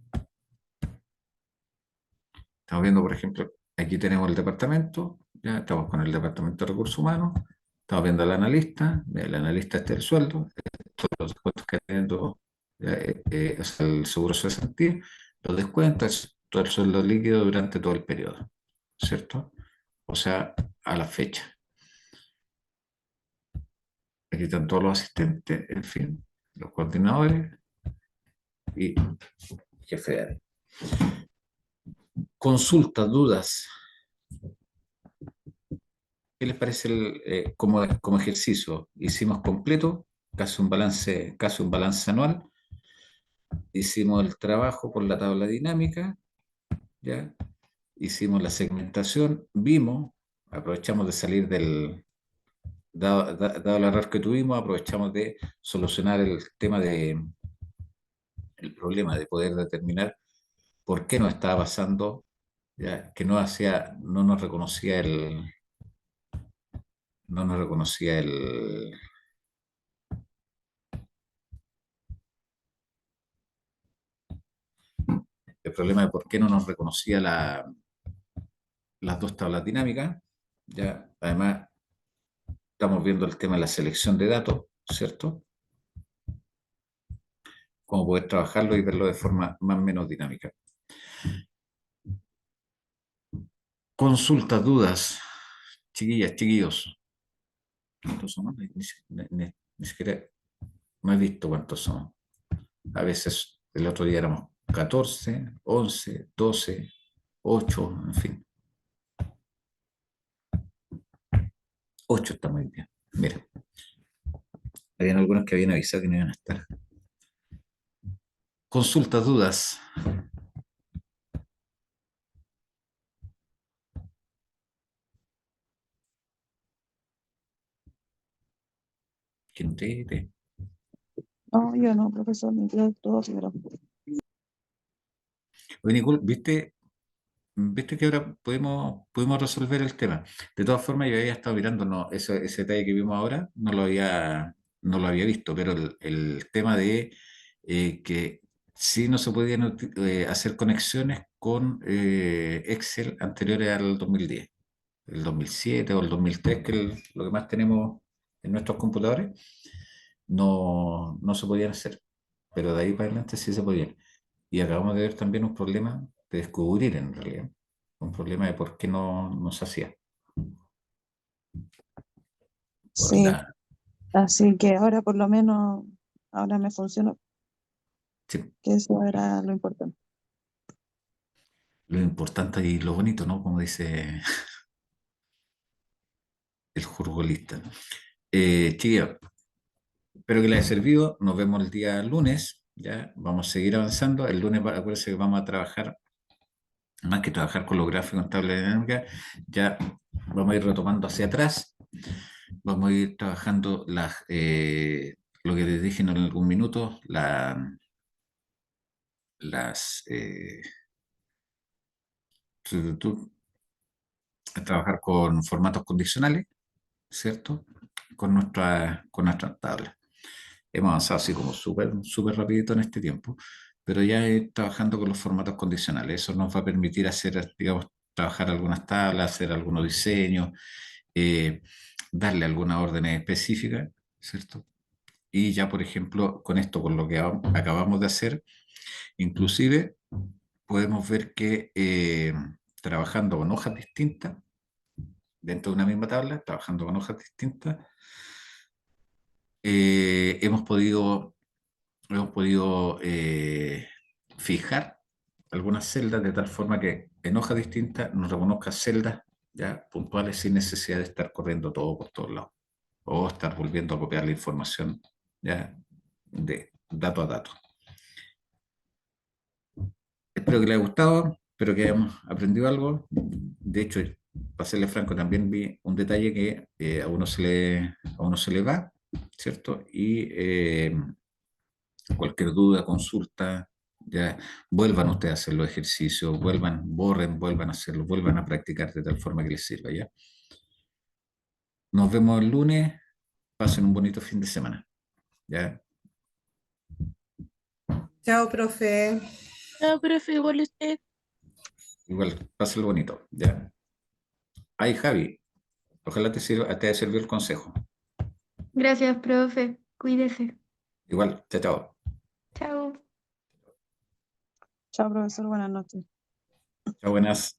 Estamos viendo, por ejemplo, aquí tenemos el departamento, ya estamos con el departamento de recursos humanos, estamos viendo al analista, el analista este es el sueldo, estos son los descuentos que teniendo es el seguro de cesantía, los descuentos, todo el sueldo líquido durante todo el periodo, ¿cierto? O sea, a la fecha. Aquí están todos los asistentes, en fin, los coordinadores y jefe de área. Consultas, dudas. ¿Qué les parece como ejercicio? Hicimos completo, casi un balance anual. Hicimos el trabajo con la tabla dinámica, ¿ya? Hicimos la segmentación, vimos, aprovechamos de salir dado el error que tuvimos, aprovechamos de solucionar el problema de poder determinar por qué nos estaba pasando, ¿ya? Que no nos reconocía no nos reconocía el problema de por qué no nos reconocía las dos tablas dinámicas, ¿ya? Además, estamos viendo el tema de la selección de datos, ¿cierto? Cómo poder trabajarlo y verlo de forma más o menos dinámica. Consultas, dudas, chiquillas, chiquillos. ¿Cuántos somos? Ni siquiera no he visto cuántos somos. A veces el otro día éramos 14, 11, 12, 8, en fin. 8 está muy bien. Mira, habían algunos que habían avisado que no iban a estar. Consultas, dudas. ¿Quién te? No, yo no, profesor, me quedo todo claro. Oye, Nicole, ¿viste que ahora pudimos resolver el tema? De todas formas, yo había estado mirando, no, ese detalle que vimos ahora, no lo había visto, pero el tema de que sí no se podían hacer conexiones con Excel anteriores al 2010, el 2007 o el 2003, que es lo que más tenemos en nuestros computadores, no se podían hacer, pero de ahí para adelante sí se podían. Y acabamos de ver también un problema de descubrir en realidad, un problema de por qué no se hacía. Por Sí, la, así que ahora por lo menos, ahora me funciona, sí, que eso era lo importante. lo importante y lo bonito, ¿no? Como dice el jurgolista. Chiquillos, espero que les haya servido. Nos vemos el día lunes. Ya vamos a seguir avanzando. El lunes, acuérdense que vamos a trabajar, más que trabajar con los gráficos en tabla dinámica, ya vamos a ir retomando hacia atrás. Vamos a ir trabajando lo que les dije en algún minuto, las a trabajar con formatos condicionales, ¿cierto? Con nuestras tablas. Hemos avanzado así como súper súper rapidito en este tiempo, pero ya trabajando con los formatos condicionales. Eso nos va a permitir hacer, digamos, trabajar algunas tablas, hacer algunos diseños, eh, darle algunas órdenes específicas, ¿cierto? Y ya, por ejemplo, con esto, con lo que acabamos de hacer, inclusive podemos ver que trabajando con hojas distintas, dentro de una misma tabla, trabajando con hojas distintas, hemos podido fijar algunas celdas de tal forma que en hojas distintas nos reconozca celdas ya puntuales sin necesidad de estar corriendo todo por todos lados o estar volviendo a copiar la información ya de dato a dato. Espero que les haya gustado, espero que hayamos aprendido algo. De hecho, para serle franco, también vi un detalle que a uno se le va, ¿cierto? Y cualquier duda, consulta, Ya, vuelvan ustedes a hacer los ejercicios, vuelvan a hacerlo, vuelvan a practicar de tal forma que les sirva, ¿ya? Nos vemos el lunes, pasen un bonito fin de semana, ¿ya? Chao, profe. No, profe, igual usted. Igual, pásenlo bonito, ¿ya? Ay, Javi, ojalá te haya servido el consejo. Gracias, profe. Cuídese. Igual, chao, chao. Chao. Chao, profesor, buenas noches. Chao, buenas.